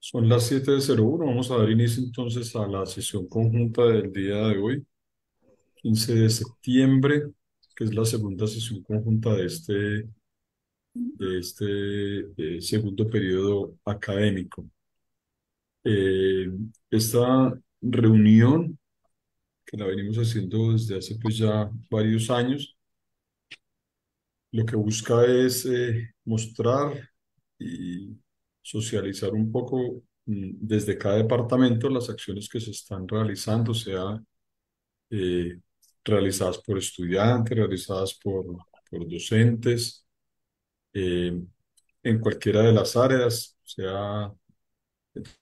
Son las 7:01. Vamos a dar inicio entonces a la sesión conjunta del día de hoy, 15 de septiembre, que es la segunda sesión conjunta de este segundo periodo académico. Eh, Esta reunión, que la venimos haciendo desde hace pues ya varios años, lo que busca es mostrar y socializar un poco desde cada departamento las acciones que se están realizando, sea eh, realizadas por estudiantes, realizadas por docentes, eh, en cualquiera de las áreas, sea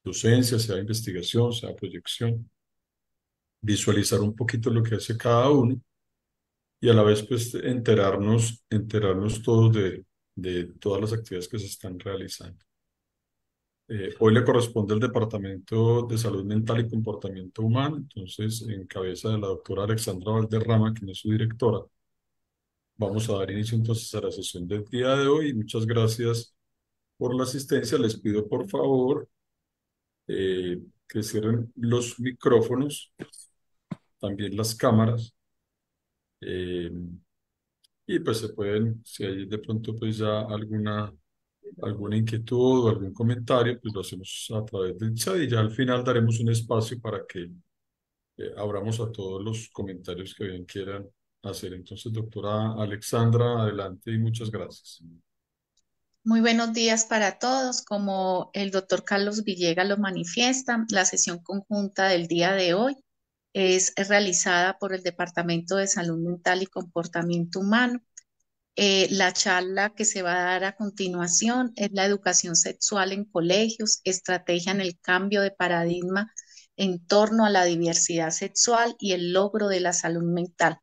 docencia, sea investigación, sea proyección, visualizar un poquito lo que hace cada uno y a la vez pues enterarnos todos de todas las actividades que se están realizando. Hoy le corresponde al Departamento de Salud Mental y Comportamiento Humano, entonces en cabeza de la doctora Alexandra Valderrama, quien es su directora. Vamos a dar inicio entonces a la sesión del día de hoy. Muchas gracias por la asistencia. Les pido por favor que cierren los micrófonos, también las cámaras, eh, y pues se pueden, si hay de pronto pues ya alguna inquietud o algún comentario, pues lo hacemos a través del chat y ya al final daremos un espacio para que abramos a todos los comentarios que bien quieran hacer. Entonces, doctora Alexandra, adelante y muchas gracias. Muy buenos días para todos. Como el doctor Carlos Villegas lo manifiesta, la sesión conjunta del día de hoy es realizada por el Departamento de Salud Mental y Comportamiento Humano. La charla que se va a dar a continuación es la educación sexual en colegios, estrategia en el cambio de paradigma en torno a la diversidad sexual y el logro de la salud mental.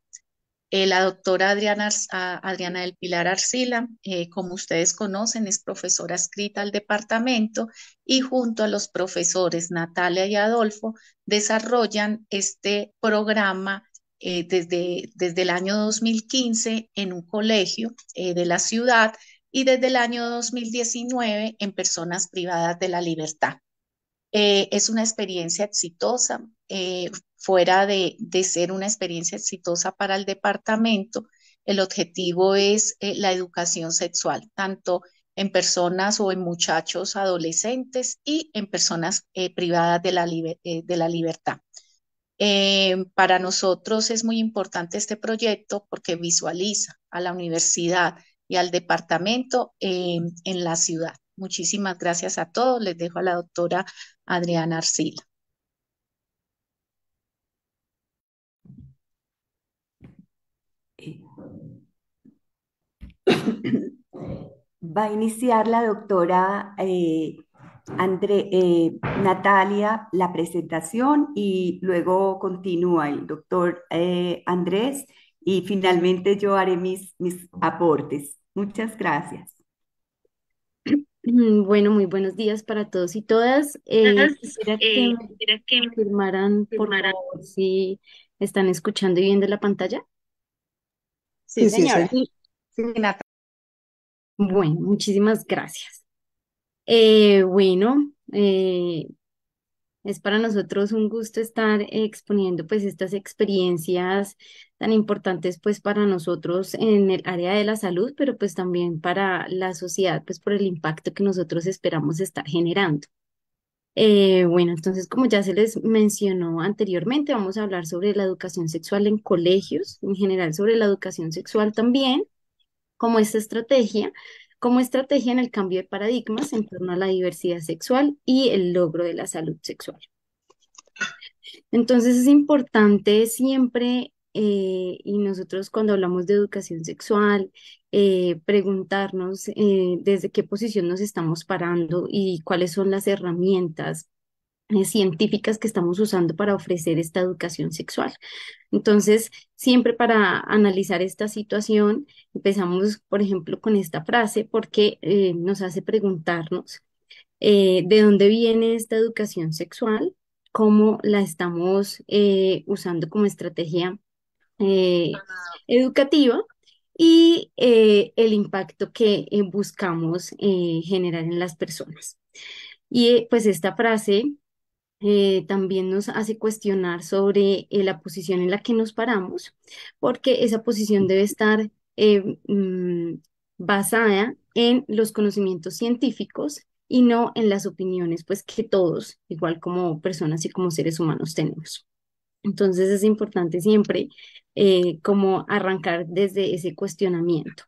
La doctora Adriana del Pilar Arcila, como ustedes conocen, es profesora adscrita al departamento y junto a los profesores Natalia y Adolfo desarrollan este programa desde el año 2015 en un colegio de la ciudad y desde el año 2019 en personas privadas de la libertad. Es una experiencia exitosa, fuera de ser una experiencia exitosa para el departamento. El objetivo es la educación sexual, tanto en personas o en muchachos adolescentes y en personas privadas de la libertad. Para nosotros es muy importante este proyecto porque visualiza a la universidad y al departamento en la ciudad. Muchísimas gracias a todos. Les dejo a la doctora Adriana Arcila. Eh, Va a iniciar la doctora Natalia la presentación y luego continúa el doctor Andrés y finalmente yo haré mis aportes. Muchas gracias. Bueno, muy buenos días para todos y todas. Quisiera que me Quisiera que me confirmaran, por firmaran. favor, si están escuchando y viendo la pantalla. Sí, Sí, señora. señor. Sí, Natalia. Bueno, muchísimas gracias. Bueno, es para nosotros un gusto estar exponiendo pues estas experiencias tan importantes pues para nosotros en el área de la salud, pero pues también para la sociedad pues por el impacto que nosotros esperamos estar generando. Bueno, entonces, como ya se les mencionó anteriormente, vamos a hablar sobre la educación sexual en colegios, en general sobre la educación sexual también, como estrategia en el cambio de paradigmas en torno a la diversidad sexual y el logro de la salud sexual. Entonces, es importante siempre, y nosotros cuando hablamos de educación sexual, preguntarnos desde qué posición nos estamos parando y cuáles son las herramientas científicas que estamos usando para ofrecer esta educación sexual. Entonces, siempre para analizar esta situación, empezamos, por ejemplo, con esta frase porque nos hace preguntarnos de dónde viene esta educación sexual, cómo la estamos usando como estrategia eh, educativa y el impacto que buscamos generar en las personas. Y pues esta frase también nos hace cuestionar sobre la posición en la que nos paramos, porque esa posición debe estar basada en los conocimientos científicos y no en las opiniones, pues que todos, igual como personas y como seres humanos, tenemos. Entonces es importante siempre como arrancar desde ese cuestionamiento.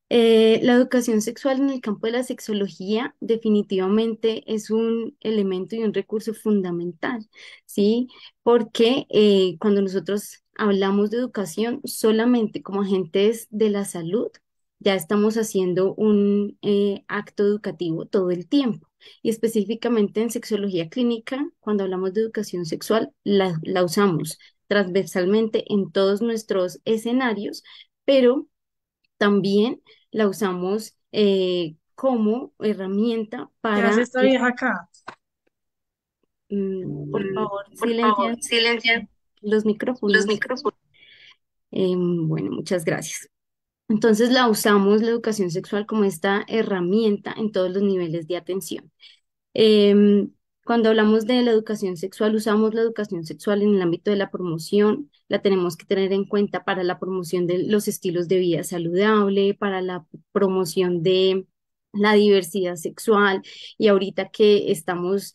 La educación sexual en el campo de la sexología definitivamente es un elemento y un recurso fundamental, ¿sí? Porque cuando nosotros hablamos de educación solamente como agentes de la salud, ya estamos haciendo un acto educativo todo el tiempo. Y específicamente en sexología clínica, cuando hablamos de educación sexual, la usamos transversalmente en todos nuestros escenarios, pero también la usamos como herramienta ¿Qué hace para, esta vieja acá? por favor, Por favor, silenciar silencia los los micrófonos. micrófonos. Bueno, muchas gracias. Entonces la usamos, la educación sexual, como esta herramienta en todos los niveles de atención. Em, Cuando hablamos de la educación sexual, usamos la educación sexual en el ámbito de la promoción, la tenemos que tener en cuenta para la promoción de los estilos de vida saludable, para la promoción de la diversidad sexual y ahorita que estamos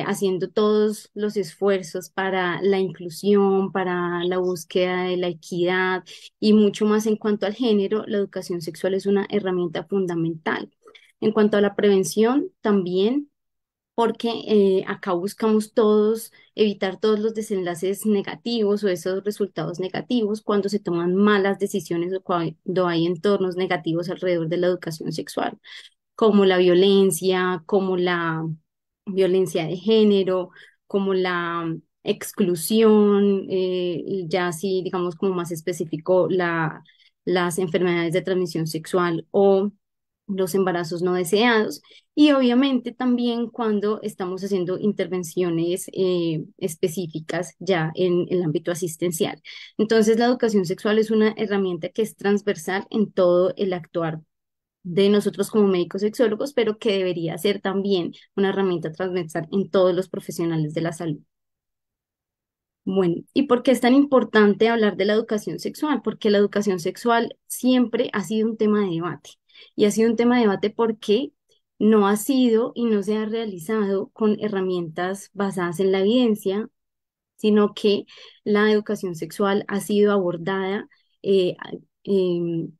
haciendo todos los esfuerzos para la inclusión, para la búsqueda de la equidad y mucho más en cuanto al género, la educación sexual es una herramienta fundamental. En cuanto a la prevención, también porque acá buscamos todos evitar todos los desenlaces negativos o esos resultados negativos cuando se toman malas decisiones o cuando hay entornos negativos alrededor de la educación sexual, como la violencia, como la violencia de género, como la exclusión, ya así digamos como más específico, las enfermedades de transmisión sexual o los embarazos no deseados y obviamente también cuando estamos haciendo intervenciones específicas ya en el ámbito asistencial. Entonces, la educación sexual es una herramienta que es transversal en todo el actuar de nosotros como médicos sexólogos, pero que debería ser también una herramienta transversal en todos los profesionales de la salud. Bueno, ¿y por qué es tan importante hablar de la educación sexual? Porque la educación sexual siempre ha sido un tema de debate. Y ha sido un tema de debate porque no ha sido y no se ha realizado con herramientas basadas en la evidencia, sino que la educación sexual ha sido abordada, eh, em,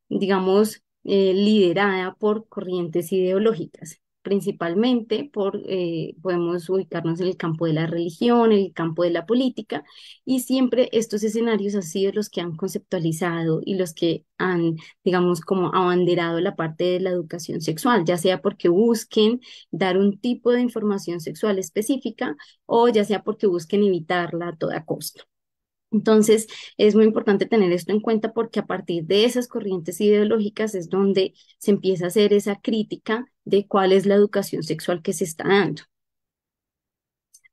digamos, liderada por corrientes ideológicas. Principalmente podemos ubicarnos en el campo de la religión, en el campo de la política, y siempre estos escenarios han sido los que han conceptualizado y los que han, digamos, como abanderado la parte de la educación sexual, ya sea porque busquen dar un tipo de información sexual específica o ya sea porque busquen evitarla a toda costa. Entonces, es muy importante tener esto en cuenta porque a partir de esas corrientes ideológicas es donde se empieza a hacer esa crítica de cuál es la educación sexual que se está dando.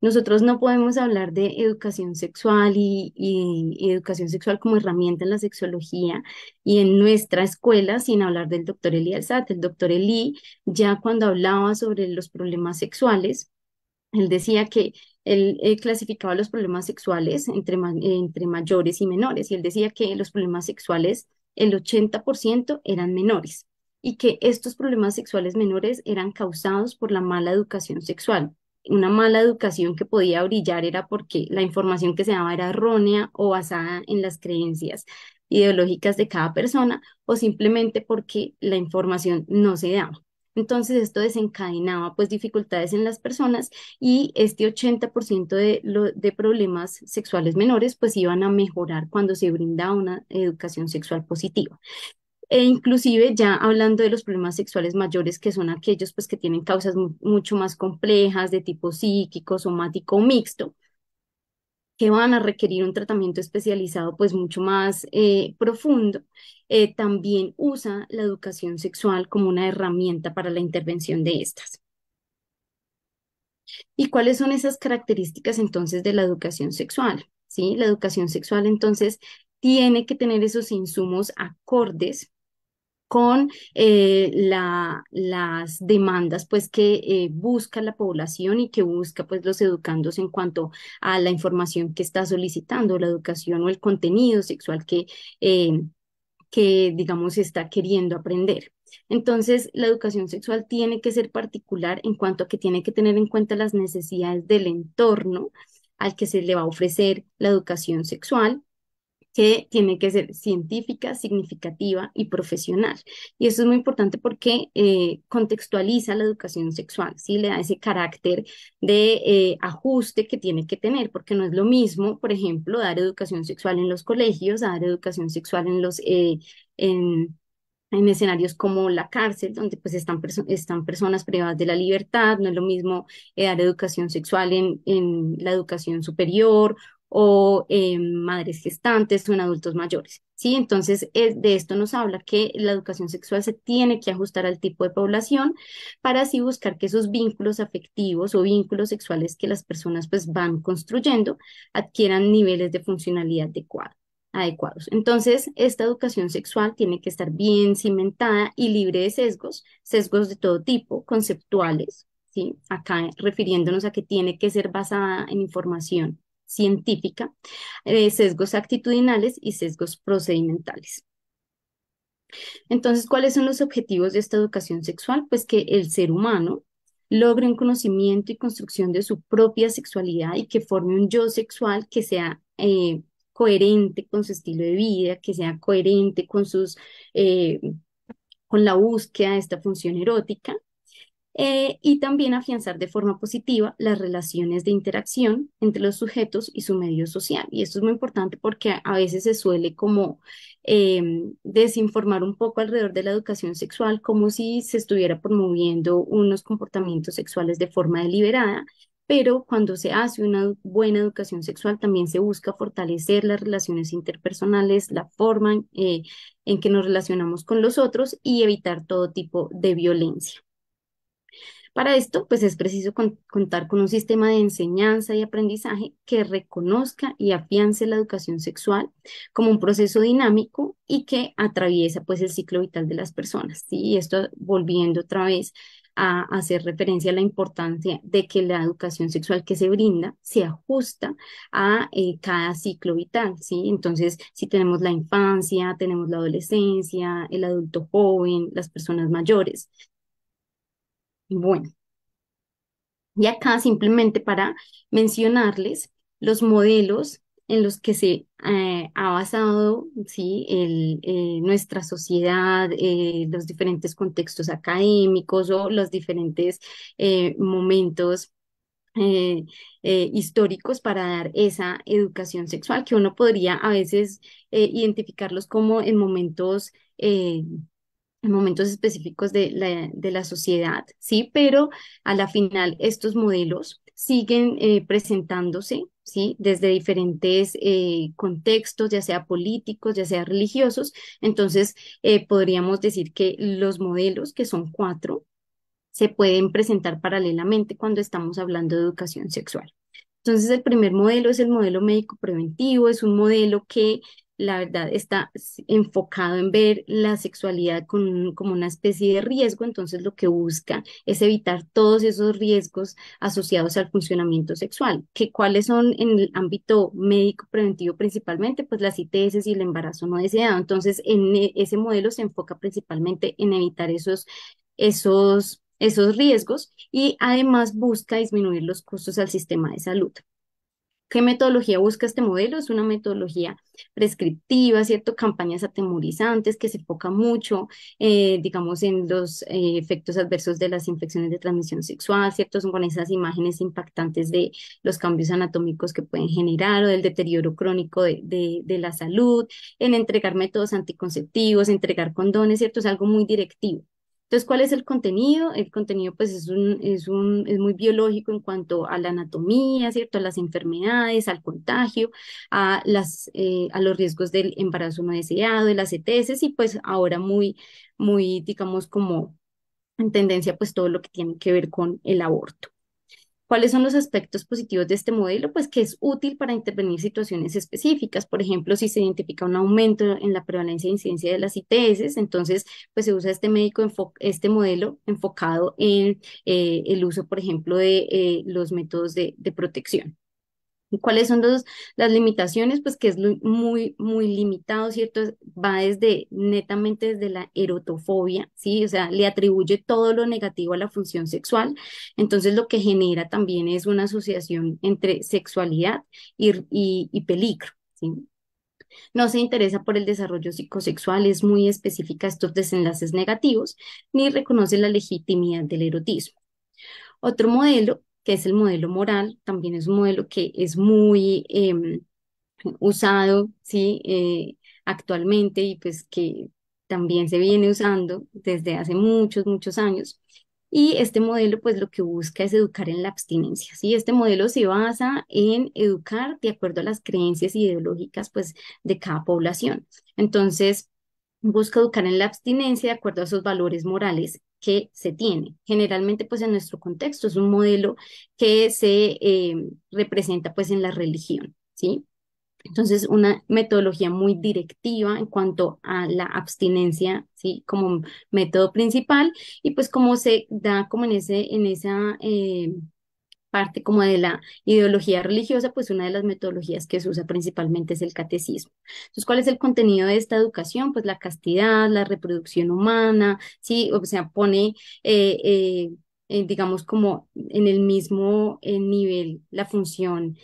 Nosotros no podemos hablar de educación sexual y educación sexual como herramienta en la sexología y en nuestra escuela sin hablar del doctor Eli Alzate. El doctor Eli, ya cuando hablaba sobre los problemas sexuales, él decía que él clasificaba los problemas sexuales entre mayores y menores, y él decía que los problemas sexuales, el 80% eran menores, y que estos problemas sexuales menores eran causados por la mala educación sexual. Una mala educación que podía brillar era porque la información que se daba era errónea o basada en las creencias ideológicas de cada persona, o simplemente porque la información no se daba. Entonces esto desencadenaba pues dificultades en las personas y este 80% de problemas sexuales menores pues iban a mejorar cuando se brinda una educación sexual positiva. E inclusive ya hablando de los problemas sexuales mayores, que son aquellos pues que tienen causas mucho más complejas de tipo psíquico, somático o mixto, que van a requerir un tratamiento especializado pues mucho más profundo, también usa la educación sexual como una herramienta para la intervención de estas. ¿Y cuáles son esas características entonces de la educación sexual? ¿Sí? La educación sexual entonces tiene que tener esos insumos acordes con las demandas pues que busca la población y que busca pues los educandos en cuanto a la información que está solicitando, la educación o el contenido sexual eh, que digamos está queriendo aprender. Entonces, la educación sexual tiene que ser particular en cuanto a que tiene que tener en cuenta las necesidades del entorno al que se le va a ofrecer la educación sexual, que tiene que ser científica, significativa y profesional. Y eso es muy importante porque contextualiza la educación sexual, ¿sí? Le da ese carácter de ajuste que tiene que tener, porque no es lo mismo, por ejemplo, dar educación sexual en los colegios, a dar educación sexual en en escenarios como la cárcel, donde pues están personas privadas de la libertad. No es lo mismo dar educación sexual en la educación superior o en madres gestantes o en adultos mayores, ¿sí? Entonces, de esto nos habla que la educación sexual se tiene que ajustar al tipo de población para así buscar que esos vínculos afectivos o vínculos sexuales que las personas pues van construyendo adquieran niveles de funcionalidad adecuados. Entonces, esta educación sexual tiene que estar bien cimentada y libre de sesgos, sesgos de todo tipo, conceptuales, ¿sí? Acá refiriéndonos a que tiene que ser basada en información científica, sesgos actitudinales y sesgos procedimentales. Entonces, ¿cuáles son los objetivos de esta educación sexual? Pues que el ser humano logre un conocimiento y construcción de su propia sexualidad y que forme un yo sexual que sea coherente con su estilo de vida, que sea coherente eh, con la búsqueda de esta función erótica, y también afianzar de forma positiva las relaciones de interacción entre los sujetos y su medio social. Y esto es muy importante porque a veces se suele como desinformar un poco alrededor de la educación sexual, como si se estuviera promoviendo unos comportamientos sexuales de forma deliberada. Pero cuando se hace una buena educación sexual, también se busca fortalecer las relaciones interpersonales, la forma en que nos relacionamos con los otros y evitar todo tipo de violencia. Para esto, pues es preciso contar con un sistema de enseñanza y aprendizaje que reconozca y afiance la educación sexual como un proceso dinámico y que atraviesa pues el ciclo vital de las personas, ¿sí? Y esto volviendo otra vez a hacer referencia a la importancia de que la educación sexual que se brinda se ajusta a cada ciclo vital, ¿sí? Entonces, si tenemos la infancia, tenemos la adolescencia, el adulto joven, las personas mayores. Bueno. Y acá simplemente para mencionarles los modelos en los que se ha basado, ¿sí? Nuestra sociedad, los diferentes contextos académicos o los diferentes momentos históricos para dar esa educación sexual, que uno podría a veces identificarlos como en momentos específicos de la sociedad, ¿sí? Pero a la final estos modelos siguen presentándose, ¿sí? Desde diferentes contextos, ya sea políticos, ya sea religiosos. Entonces, podríamos decir que los modelos, que son cuatro, se pueden presentar paralelamente cuando estamos hablando de educación sexual. Entonces, el primer modelo es el modelo médico preventivo, es un modelo que la verdad está enfocado en ver la sexualidad como una especie de riesgo. Entonces, lo que busca es evitar todos esos riesgos asociados al funcionamiento sexual. ¿Cuáles son en el ámbito médico preventivo principalmente? Pues las ITS y el embarazo no deseado. Entonces, ese modelo se enfoca principalmente en evitar esos riesgos y además busca disminuir los costos al sistema de salud. ¿Qué metodología busca este modelo? Es una metodología prescriptiva, ¿cierto? Campañas atemorizantes que se enfoca mucho, digamos, en los efectos adversos de las infecciones de transmisión sexual, ¿cierto? Son con esas imágenes impactantes de los cambios anatómicos que pueden generar o del deterioro crónico de la salud, en entregar métodos anticonceptivos, entregar condones, ¿cierto? Es algo muy directivo. Entonces, ¿cuál es el contenido? El contenido, pues, es muy biológico en cuanto a la anatomía, ¿cierto? A las enfermedades, al contagio, a los riesgos del embarazo no deseado, de las ETS y, pues, ahora muy, digamos, como en tendencia, pues, todo lo que tiene que ver con el aborto. ¿Cuáles son los aspectos positivos de este modelo? Pues que es útil para intervenir situaciones específicas. Por ejemplo, si se identifica un aumento en la prevalencia e incidencia de las ITS, entonces pues se usa este modelo enfocado en el uso, por ejemplo, de los métodos de protección. ¿Y cuáles son las limitaciones? Pues que es muy, muy limitado, ¿cierto? Va netamente desde la erotofobia, ¿sí? O sea, le atribuye todo lo negativo a la función sexual. Entonces, lo que genera también es una asociación entre sexualidad y peligro, ¿sí? No se interesa por el desarrollo psicosexual, es muy específica a estos desenlaces negativos, ni reconoce la legitimidad del erotismo. Otro modelo, que es el modelo moral, también es un modelo que es muy usado, ¿sí? Actualmente y pues que también se viene usando desde hace muchos, muchos años. Y este modelo pues lo que busca es educar en la abstinencia, ¿sí? Este modelo se basa en educar de acuerdo a las creencias ideológicas pues de cada población. Entonces, busca educar en la abstinencia de acuerdo a esos valores morales que se tienen. Generalmente, pues en nuestro contexto es un modelo que se representa pues en la religión, ¿sí? Entonces, una metodología muy directiva en cuanto a la abstinencia, ¿sí? Como método principal y pues como se da como en esa parte como de la ideología religiosa, pues una de las metodologías que se usa principalmente es el catecismo. Entonces, ¿cuál es el contenido de esta educación? Pues la castidad, la reproducción humana, ¿sí? O sea, pone, digamos, como en el mismo nivel la función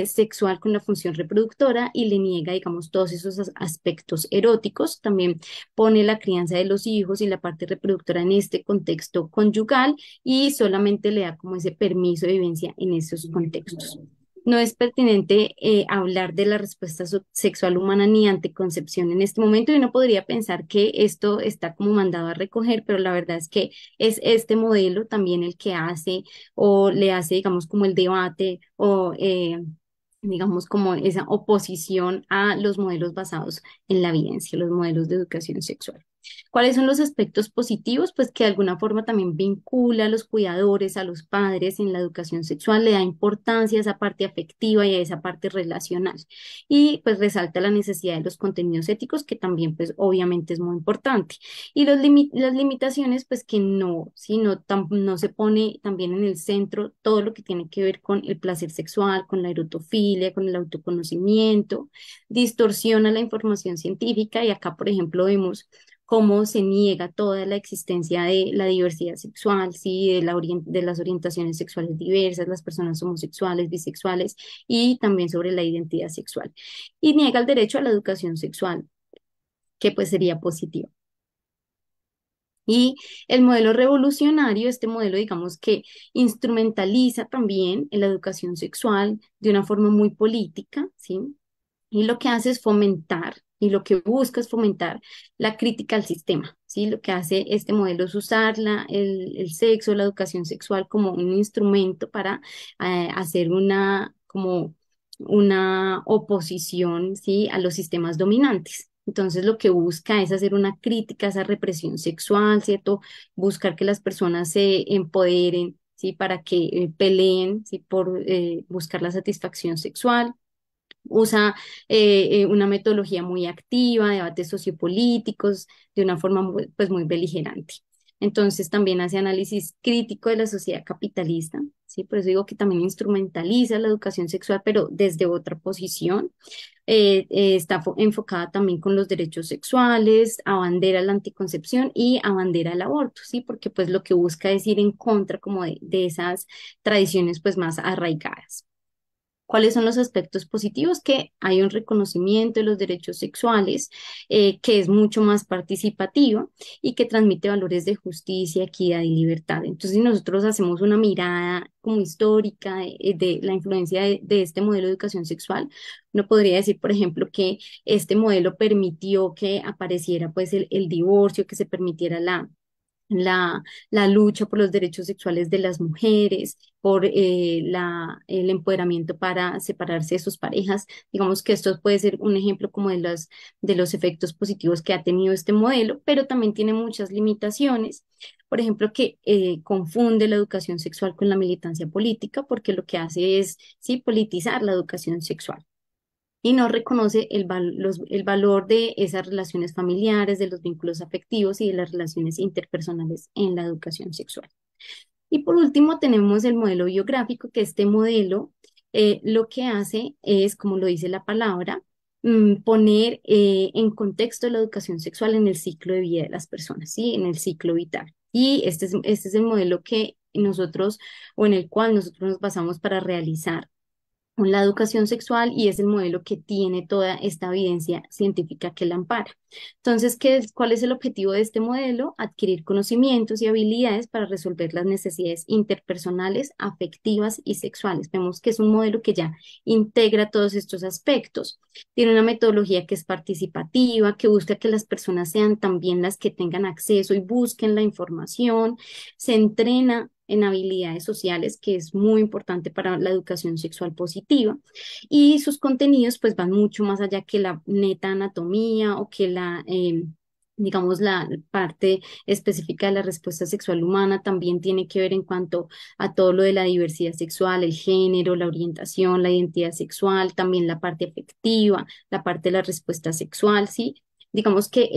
sexual con la función reproductora y le niega, digamos, todos esos aspectos eróticos. También pone la crianza de los hijos y la parte reproductora en este contexto conyugal y solamente le da como ese permiso de vivencia en esos contextos. No es pertinente hablar de la respuesta sexual humana ni anticoncepción en este momento y uno podría pensar que esto está como mandado a recoger, pero la verdad es que es este modelo también el que hace o le hace, digamos, como el debate o digamos, como esa oposición a los modelos basados en la evidencia, los modelos de educación sexual. ¿Cuáles son los aspectos positivos? Pues que de alguna forma también vincula a los cuidadores, a los padres en la educación sexual, le da importancia a esa parte afectiva y a esa parte relacional. Y pues resalta la necesidad de los contenidos éticos, que también pues obviamente es muy importante. Y las limitaciones, pues que no, si no, no se pone también en el centro todo lo que tiene que ver con el placer sexual, con la erotofilia, con el autoconocimiento, distorsiona la información científica y acá, por ejemplo, vemos cómo se niega toda la existencia de la diversidad sexual, ¿sí? De las orientaciones sexuales diversas, las personas homosexuales, bisexuales y también sobre la identidad sexual. Y niega el derecho a la educación sexual, que pues sería positivo. Y el modelo revolucionario, este modelo, digamos que instrumentaliza también la educación sexual de una forma muy política, ¿sí? Y lo que hace es fomentar, y lo que busca es fomentar la crítica al sistema, ¿sí? Lo que hace este modelo es usar el sexo, la educación sexual como un instrumento para hacer como una oposición, ¿sí? A los sistemas dominantes. Entonces, lo que busca es hacer una crítica a esa represión sexual, ¿cierto? Buscar que las personas se empoderen, ¿sí? Para que peleen, ¿sí? Por buscar la satisfacción sexual. Usa una metodología muy activa, debates sociopolíticos, de una forma pues muy beligerante. Entonces también hace análisis crítico de la sociedad capitalista, ¿sí? Por eso digo que también instrumentaliza la educación sexual, pero desde otra posición. Está enfocada también con los derechos sexuales, abandera la anticoncepción y abandera el aborto, ¿sí? Porque pues lo que busca es ir en contra como de esas tradiciones pues más arraigadas. ¿Cuáles son los aspectos positivos? Que hay un reconocimiento de los derechos sexuales, que es mucho más participativo y que transmite valores de justicia, equidad y libertad. Entonces, si nosotros hacemos una mirada como histórica de la influencia de este modelo de educación sexual, uno podría decir, por ejemplo, que este modelo permitió que apareciera pues el divorcio, que se permitiera la lucha por los derechos sexuales de las mujeres, por el empoderamiento para separarse de sus parejas. Digamos que esto puede ser un ejemplo como de los efectos positivos que ha tenido este modelo, pero también tiene muchas limitaciones. Por ejemplo, que confunde la educación sexual con la militancia política, porque lo que hace es, sí, politizar la educación sexual y no reconoce el valor de esas relaciones familiares, de los vínculos afectivos y de las relaciones interpersonales en la educación sexual. Y por último, tenemos el modelo biográfico, que este modelo lo que hace es, como lo dice la palabra, poner en contexto la educación sexual en el ciclo de vida de las personas, ¿sí? En el ciclo vital. Y este es el modelo que nosotros, o en el cual nosotros nos basamos para realizar con la educación sexual, y es el modelo que tiene toda esta evidencia científica que la ampara. Entonces, ¿cuál es el objetivo de este modelo? Adquirir conocimientos y habilidades para resolver las necesidades interpersonales, afectivas y sexuales. Vemos que es un modelo que ya integra todos estos aspectos. Tiene una metodología que es participativa, que busca que las personas sean también las que tengan acceso y busquen la información. Se entrena en habilidades sociales, que es muy importante para la educación sexual positiva, y sus contenidos pues van mucho más allá que la neta anatomía o que digamos, la parte específica de la respuesta sexual humana. También tiene que ver en cuanto a todo lo de la diversidad sexual, el género, la orientación, la identidad sexual, también la parte afectiva, la parte de la respuesta sexual, ¿sí? Digamos que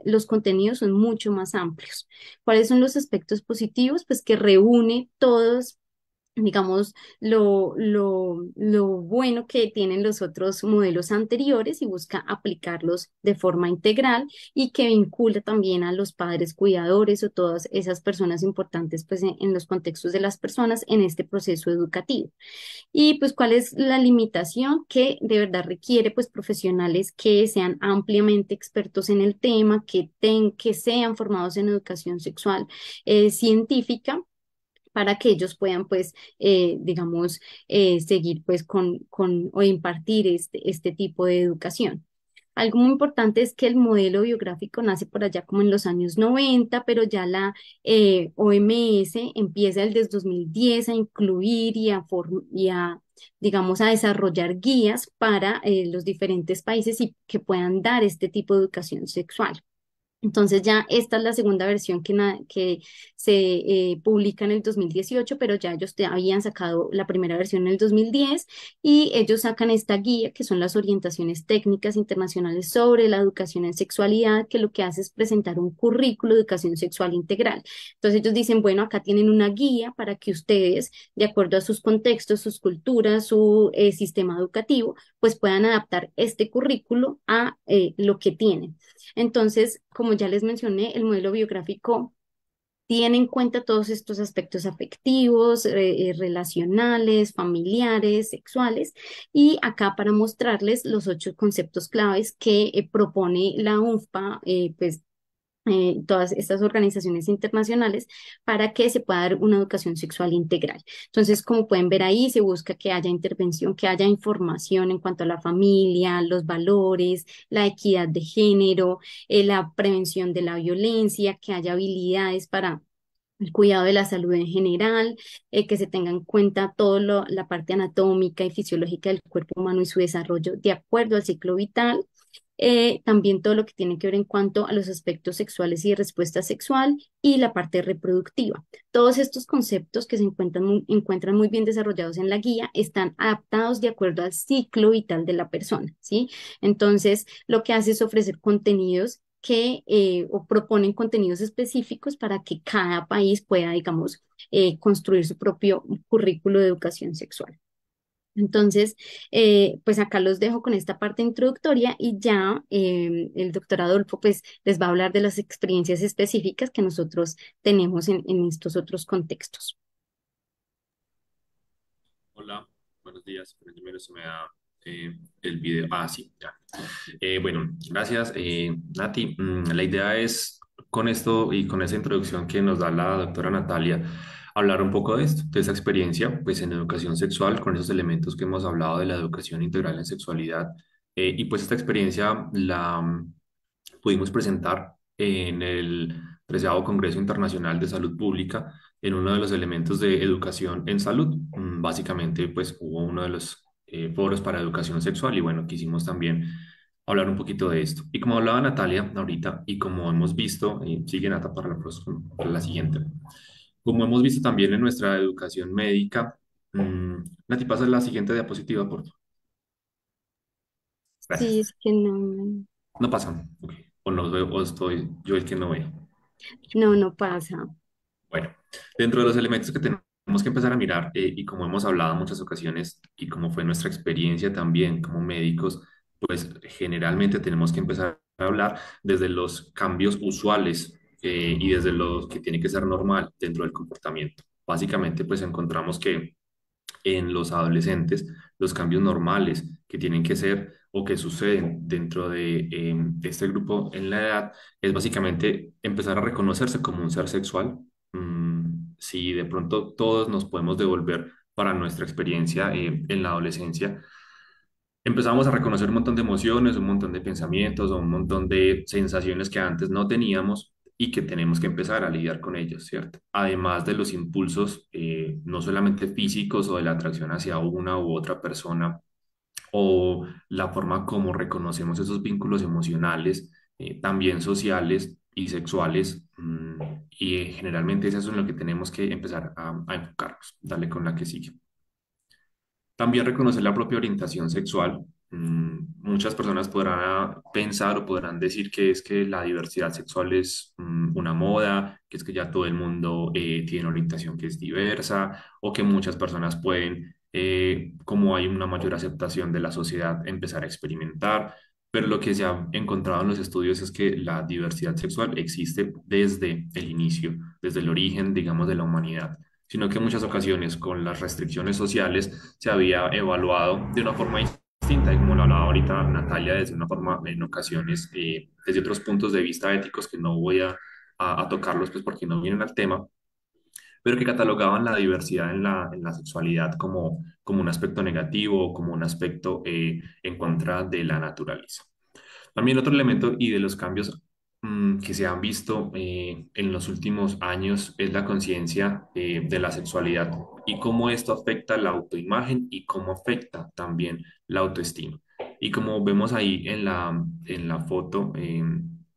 los contenidos son mucho más amplios. ¿Cuáles son los aspectos positivos? Pues que reúne todos, digamos, lo bueno que tienen los otros modelos anteriores, y busca aplicarlos de forma integral, y que vincula también a los padres cuidadores o todas esas personas importantes pues en los contextos de las personas en este proceso educativo. Y pues, ¿cuál es la limitación? Que de verdad requiere pues profesionales que sean ampliamente expertos en el tema, que sean formados en educación sexual científica, para que ellos puedan, pues, digamos, seguir, pues, o impartir este tipo de educación. Algo muy importante es que el modelo biográfico nace por allá como en los años 90, pero ya la OMS empieza desde 2010 a incluir digamos, a desarrollar guías para los diferentes países, y que puedan dar este tipo de educación sexual. Entonces ya esta es la segunda versión que se publica en el 2018, pero ya ellos habían sacado la primera versión en el 2010, y ellos sacan esta guía, que son las orientaciones técnicas internacionales sobre la educación en sexualidad, que lo que hace es presentar un currículo de educación sexual integral. Entonces ellos dicen, bueno, acá tienen una guía para que ustedes, de acuerdo a sus contextos, sus culturas, su sistema educativo, pues puedan adaptar este currículo a lo que tienen. Entonces, como ya les mencioné, el modelo biográfico tiene en cuenta todos estos aspectos afectivos, relacionales, familiares, sexuales, y acá para mostrarles los 8 conceptos claves que propone la UNFPA, pues todas estas organizaciones internacionales, para que se pueda dar una educación sexual integral. Entonces, como pueden ver ahí, se busca que haya intervención, que haya información en cuanto a la familia, los valores, la equidad de género, la prevención de la violencia, que haya habilidades para el cuidado de la salud en general, que se tenga en cuenta toda la parte anatómica y fisiológica del cuerpo humano y su desarrollo de acuerdo al ciclo vital. También todo lo que tiene que ver en cuanto a los aspectos sexuales y de respuesta sexual, y la parte reproductiva. Todos estos conceptos, que se encuentran muy bien desarrollados en la guía, están adaptados de acuerdo al ciclo vital de la persona, ¿sí? Entonces, lo que hace es ofrecer contenidos o proponen contenidos específicos para que cada país pueda, digamos, construir su propio currículo de educación sexual. Entonces, pues acá los dejo con esta parte introductoria, y ya el doctor Adolfo pues les va a hablar de las experiencias específicas que nosotros tenemos en estos otros contextos. Hola, buenos días. Primero se me da el video. Ah, sí, ya. Bueno, gracias, Nati. La idea es, con esto y con esa introducción que nos da la doctora Natalia, hablar un poco de esto, de esa experiencia, pues en educación sexual, con esos elementos que hemos hablado de la educación integral en sexualidad. Y pues esta experiencia la pudimos presentar en el 13º Congreso Internacional de Salud Pública en uno de los elementos de educación en salud. Básicamente, pues hubo uno de los foros para educación sexual y bueno, quisimos también hablar un poquito de esto. Y como hablaba Natalia ahorita y como hemos visto, sigue Nata para para la siguiente, como hemos visto también en nuestra educación médica, Nati, pasa la siguiente diapositiva, por favor. Sí, Gracias. es que no, No pasa. Ok. O no veo, o estoy yo el que no veo. no pasa. Bueno, dentro de los elementos que tenemos que empezar a mirar, y como hemos hablado en muchas ocasiones, y como fue nuestra experiencia también como médicos, pues generalmente tenemos que empezar a hablar desde los cambios usuales, y desde lo que tiene que ser normal dentro del comportamiento. Básicamente, pues encontramos que en los adolescentes los cambios normales que tienen que ser o que suceden dentro de este grupo en la edad es básicamente empezar a reconocerse como un ser sexual. Si de pronto todos nos podemos devolver para nuestra experiencia en la adolescencia, empezamos a reconocer un montón de emociones, un montón de pensamientos o un montón de sensaciones que antes no teníamos y que tenemos que empezar a lidiar con ellos, ¿cierto? Además de los impulsos, no solamente físicos o de la atracción hacia una u otra persona o la forma como reconocemos esos vínculos emocionales, también sociales y sexuales, y generalmente eso es en lo que tenemos que empezar a enfocarnos. Dale con la que sigue. También reconocer la propia orientación sexual. Muchas personas podrán pensar o podrán decir que es que la diversidad sexual es una moda, que es que ya todo el mundo tiene orientación que es diversa, o que muchas personas pueden, como hay una mayor aceptación de la sociedad, empezar a experimentar. Pero lo que se ha encontrado en los estudios es que la diversidad sexual existe desde el inicio, desde el origen, digamos, de la humanidad, sino que en muchas ocasiones con las restricciones sociales se había evaluado de una forma distinta, y como lo hablaba ahorita Natalia, desde una forma, en ocasiones, desde otros puntos de vista éticos que no voy a tocarlos, pues porque no vienen al tema, pero que catalogaban la diversidad en en la sexualidad como un aspecto negativo, como un aspecto en contra de la naturaleza. También otro elemento y de los cambios que se han visto en los últimos años es la conciencia de la sexualidad y cómo esto afecta la autoimagen y cómo afecta también la autoestima. Y como vemos ahí en en la foto,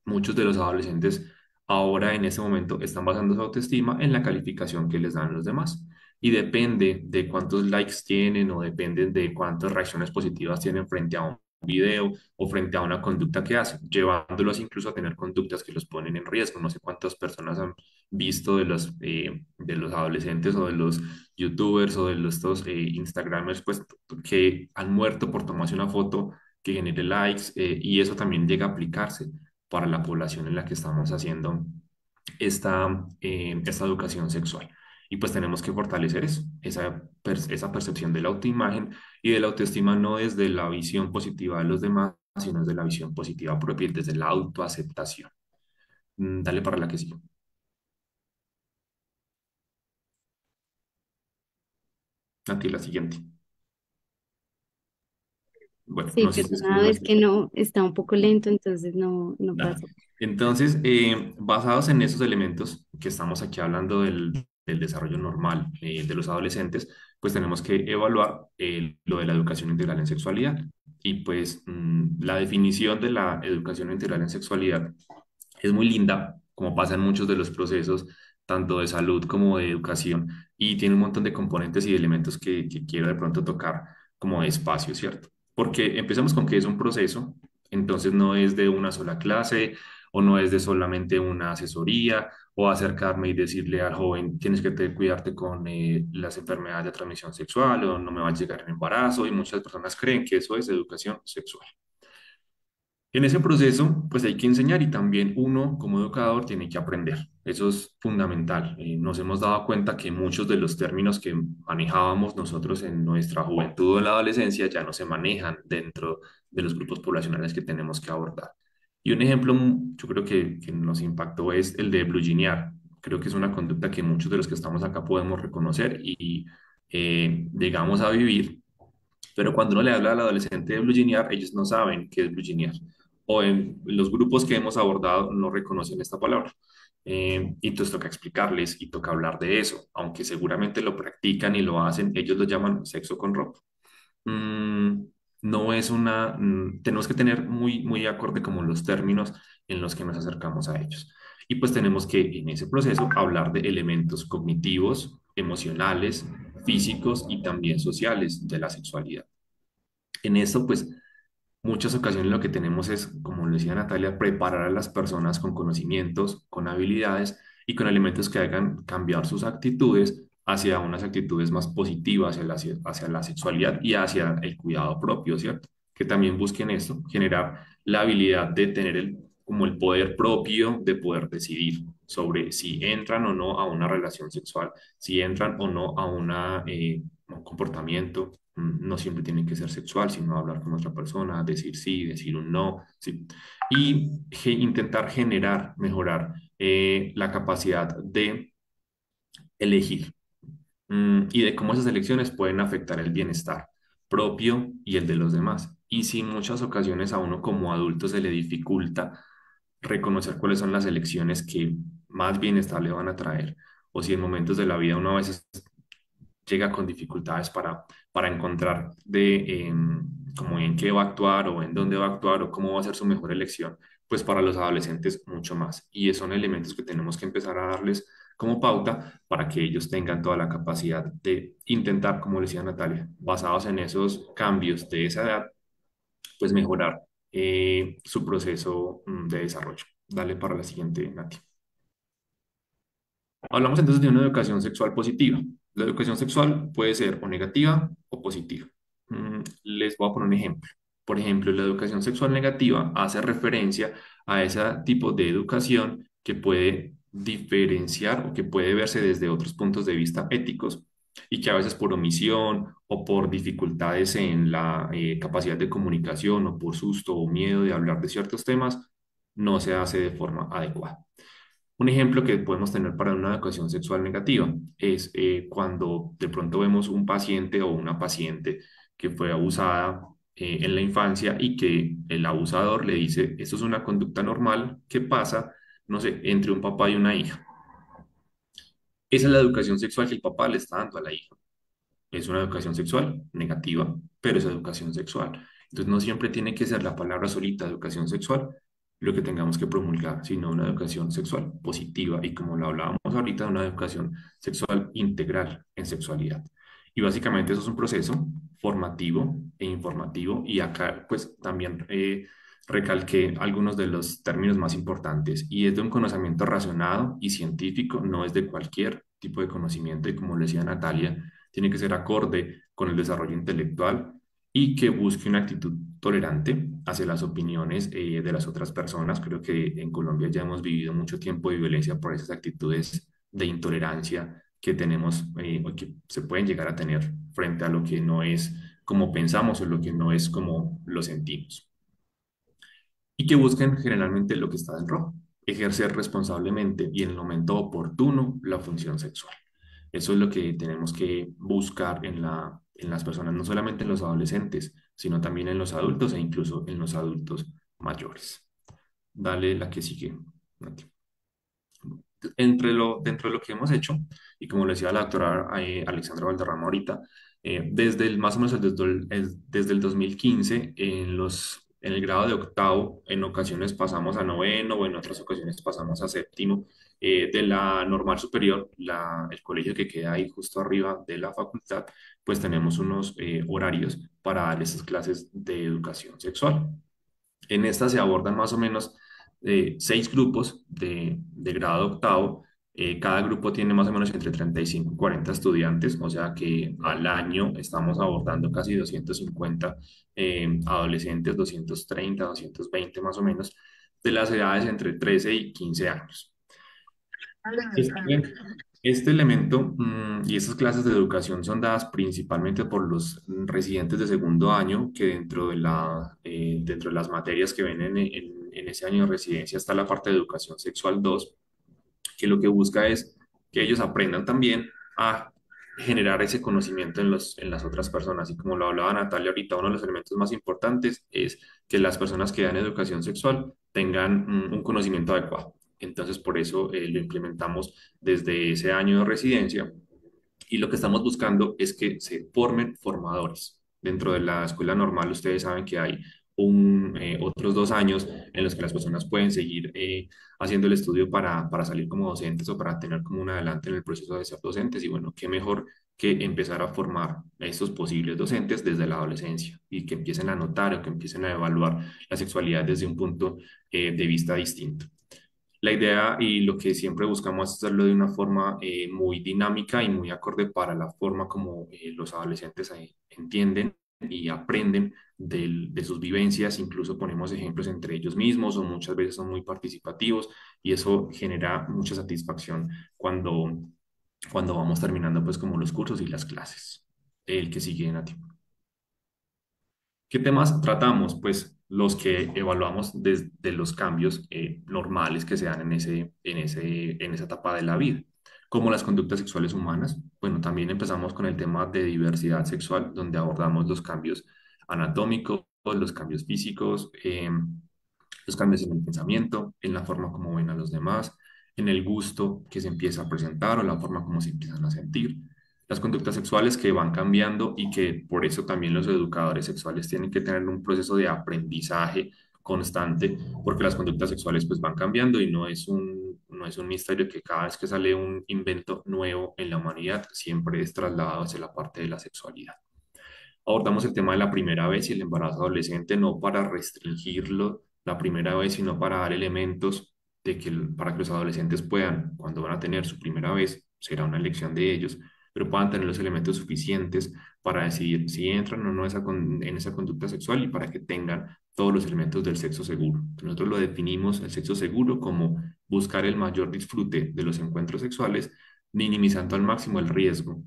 muchos de los adolescentes ahora en este momento están basando su autoestima en la calificación que les dan los demás. Y depende de cuántos likes tienen o depende de cuántas reacciones positivas tienen frente a un video o frente a una conducta que hacen, llevándolos incluso a tener conductas que los ponen en riesgo. No sé cuántas personas han visto de los adolescentes o de los youtubers o de los estos, instagramers, pues que han muerto por tomarse una foto que genere likes, y eso también llega a aplicarse para la población en la que estamos haciendo esta educación sexual. Y pues tenemos que fortalecer eso, esa percepción de la autoimagen y de la autoestima, no desde la visión positiva de los demás, sino desde la visión positiva propia y desde la autoaceptación. Dale para la que sigue. A ti la siguiente. Bueno, Sí, no sé pero si es que una no vez me... que no está un poco lento, entonces no Dale. pasa. Entonces, basados en esos elementos que estamos aquí hablando del desarrollo normal de los adolescentes, pues tenemos que evaluar lo de la educación integral en sexualidad. Y pues la definición de la educación integral en sexualidad es muy linda, como pasa en muchos de los procesos, tanto de salud como de educación, y tiene un montón de componentes y elementos que quiero de pronto tocar como despacio, ¿cierto? Porque empezamos con que es un proceso, entonces no es de una sola clase o no es de solamente una asesoría o acercarme y decirle al joven, tienes que cuidarte con las enfermedades de transmisión sexual o no me va a llegar el embarazo, y muchas personas creen que eso es educación sexual. En ese proceso, pues hay que enseñar y también uno como educador tiene que aprender. Eso es fundamental. Nos hemos dado cuenta que muchos de los términos que manejábamos nosotros en nuestra juventud o en la adolescencia ya no se manejan dentro de los grupos poblacionales que tenemos que abordar. Y un ejemplo, yo creo que nos impactó es el de bluginear. Creo que es una conducta que muchos de los que estamos acá podemos reconocer y llegamos a vivir, pero cuando uno le habla al adolescente de bluginear, ellos no saben qué es bluginear, o en los grupos que hemos abordado no reconocen esta palabra. y entonces toca explicarles y toca hablar de eso, aunque seguramente lo practican y lo hacen, ellos lo llaman sexo con ropa. Mm, no es tenemos que tener muy acorde como los términos en los que nos acercamos a ellos. Y pues tenemos que en ese proceso hablar de elementos cognitivos, emocionales, físicos y también sociales de la sexualidad. En esto, pues muchas ocasiones lo que tenemos es, como lo decía Natalia, preparar a las personas con conocimientos, con habilidades y con elementos que hagan cambiar sus actitudes hacia unas actitudes más positivas hacia la sexualidad y hacia el cuidado propio, ¿cierto? Que también busquen esto, generar la habilidad de tener como el poder propio de poder decidir sobre si entran o no a una relación sexual, si entran o no a un comportamiento. No siempre tiene que ser sexual, sino hablar con otra persona, decir sí, decir un no, sí. Y intentar generar, mejorar la capacidad de elegir, y de cómo esas elecciones pueden afectar el bienestar propio y el de los demás. Y si en muchas ocasiones a uno como adulto se le dificulta reconocer cuáles son las elecciones que más bienestar le van a traer, o si en momentos de la vida uno a veces llega con dificultades para encontrar como en qué va a actuar o en dónde va a actuar o cómo va a ser su mejor elección, pues para los adolescentes mucho más. Y son elementos que tenemos que empezar a darles como pauta para que ellos tengan toda la capacidad de intentar, como decía Natalia, basados en esos cambios de esa edad, pues mejorar su proceso de desarrollo. Dale para la siguiente, Nati. Hablamos entonces de una educación sexual positiva. La educación sexual puede ser o negativa o positiva. Les voy a poner un ejemplo. Por ejemplo, la educación sexual negativa hace referencia a ese tipo de educación que puede diferenciar o que puede verse desde otros puntos de vista éticos y que a veces por omisión o por dificultades en la capacidad de comunicación o por susto o miedo de hablar de ciertos temas, no se hace de forma adecuada. Un ejemplo que podemos tener para una educación sexual negativa es cuando de pronto vemos un paciente o una paciente que fue abusada en la infancia y que el abusador le dice, esto es una conducta normal que pasa, no sé, entre un papá y una hija. Esa es la educación sexual que el papá le está dando a la hija. Es una educación sexual negativa, pero es educación sexual. Entonces no siempre tiene que ser la palabra solita educación sexual lo que tengamos que promulgar, sino una educación sexual positiva y como lo hablábamos ahorita, una educación sexual integral en sexualidad. Y básicamente eso es un proceso formativo e informativo y acá pues también recalqué algunos de los términos más importantes y es de un conocimiento razonado y científico, no es de cualquier tipo de conocimiento y como le decía Natalia, tiene que ser acorde con el desarrollo intelectual y que busque una actitud tolerante hacia las opiniones de las otras personas. Creo que en Colombia ya hemos vivido mucho tiempo de violencia por esas actitudes de intolerancia que tenemos o que se pueden llegar a tener frente a lo que no es como pensamos o lo que no es como lo sentimos. Y que busquen generalmente lo que está en rojo, ejercer responsablemente y en el momento oportuno la función sexual. Eso es lo que tenemos que buscar en las personas, no solamente en los adolescentes, sino también en los adultos e incluso en los adultos mayores. Dale la que sigue, Nati. Dentro de lo que hemos hecho, y como le decía la doctora Alexandra Valderrama ahorita, más o menos desde el 2015, en el grado de octavo, en ocasiones pasamos a noveno o en otras ocasiones pasamos a séptimo, de la normal superior, el colegio que queda ahí justo arriba de la facultad, pues tenemos unos horarios para dar esas clases de educación sexual. En esta se abordan más o menos 6 grupos de grado octavo. Cada grupo tiene más o menos entre 35 y 40 estudiantes, o sea que al año estamos abordando casi 250 adolescentes, 230, 220 más o menos, de las edades entre 13 y 15 años. Este, este elemento y estas clases de educación son dadas principalmente por los residentes de segundo año, que dentro de las materias que ven en ese año de residencia está la parte de educación sexual 2, que lo que busca es que ellos aprendan también a generar ese conocimiento en las otras personas. Y como lo hablaba Natalia ahorita, uno de los elementos más importantes es que las personas que dan educación sexual tengan un conocimiento adecuado Entonces, por eso lo implementamos desde ese año de residencia y lo que estamos buscando es que se formen formadores. Dentro de la escuela normal, ustedes saben que hay otros 2 años en los que las personas pueden seguir haciendo el estudio para salir como docentes o para tener como un adelante en el proceso de ser docentes. Y bueno, qué mejor que empezar a formar a estos posibles docentes desde la adolescencia y que empiecen a notar o que empiecen a evaluar la sexualidad desde un punto de vista distinto. La idea y lo que siempre buscamos es hacerlo de una forma muy dinámica y muy acorde para la forma como los adolescentes entienden y aprenden de sus vivencias. Incluso ponemos ejemplos entre ellos mismos o muchas veces son muy participativos y eso genera mucha satisfacción cuando, cuando vamos terminando pues como los cursos y las clases. El que sigue, Nati. ¿Qué temas tratamos? Pues los que evaluamos desde los cambios normales que se dan en esa etapa de la vida, como las conductas sexuales humanas. Bueno, también empezamos con el tema de diversidad sexual, donde abordamos los cambios anatómicos, los cambios físicos, los cambios en el pensamiento, en la forma como ven a los demás, en el gusto que se empieza a presentar o la forma como se empiezan a sentir, las conductas sexuales que van cambiando y que por eso también los educadores sexuales tienen que tener un proceso de aprendizaje constante, porque las conductas sexuales pues van cambiando y no es un misterio que cada vez que sale un invento nuevo en la humanidad siempre es trasladado hacia la parte de la sexualidad. Abordamos el tema de la primera vez y el embarazo adolescente no para restringirlo la primera vez, sino para dar elementos para que los adolescentes puedan, cuando van a tener su primera vez, será una elección de ellos, pero puedan tener los elementos suficientes para decidir si entran o no en esa conducta sexual y para que tengan todos los elementos del sexo seguro. Nosotros lo definimos el sexo seguro como buscar el mayor disfrute de los encuentros sexuales, minimizando al máximo el riesgo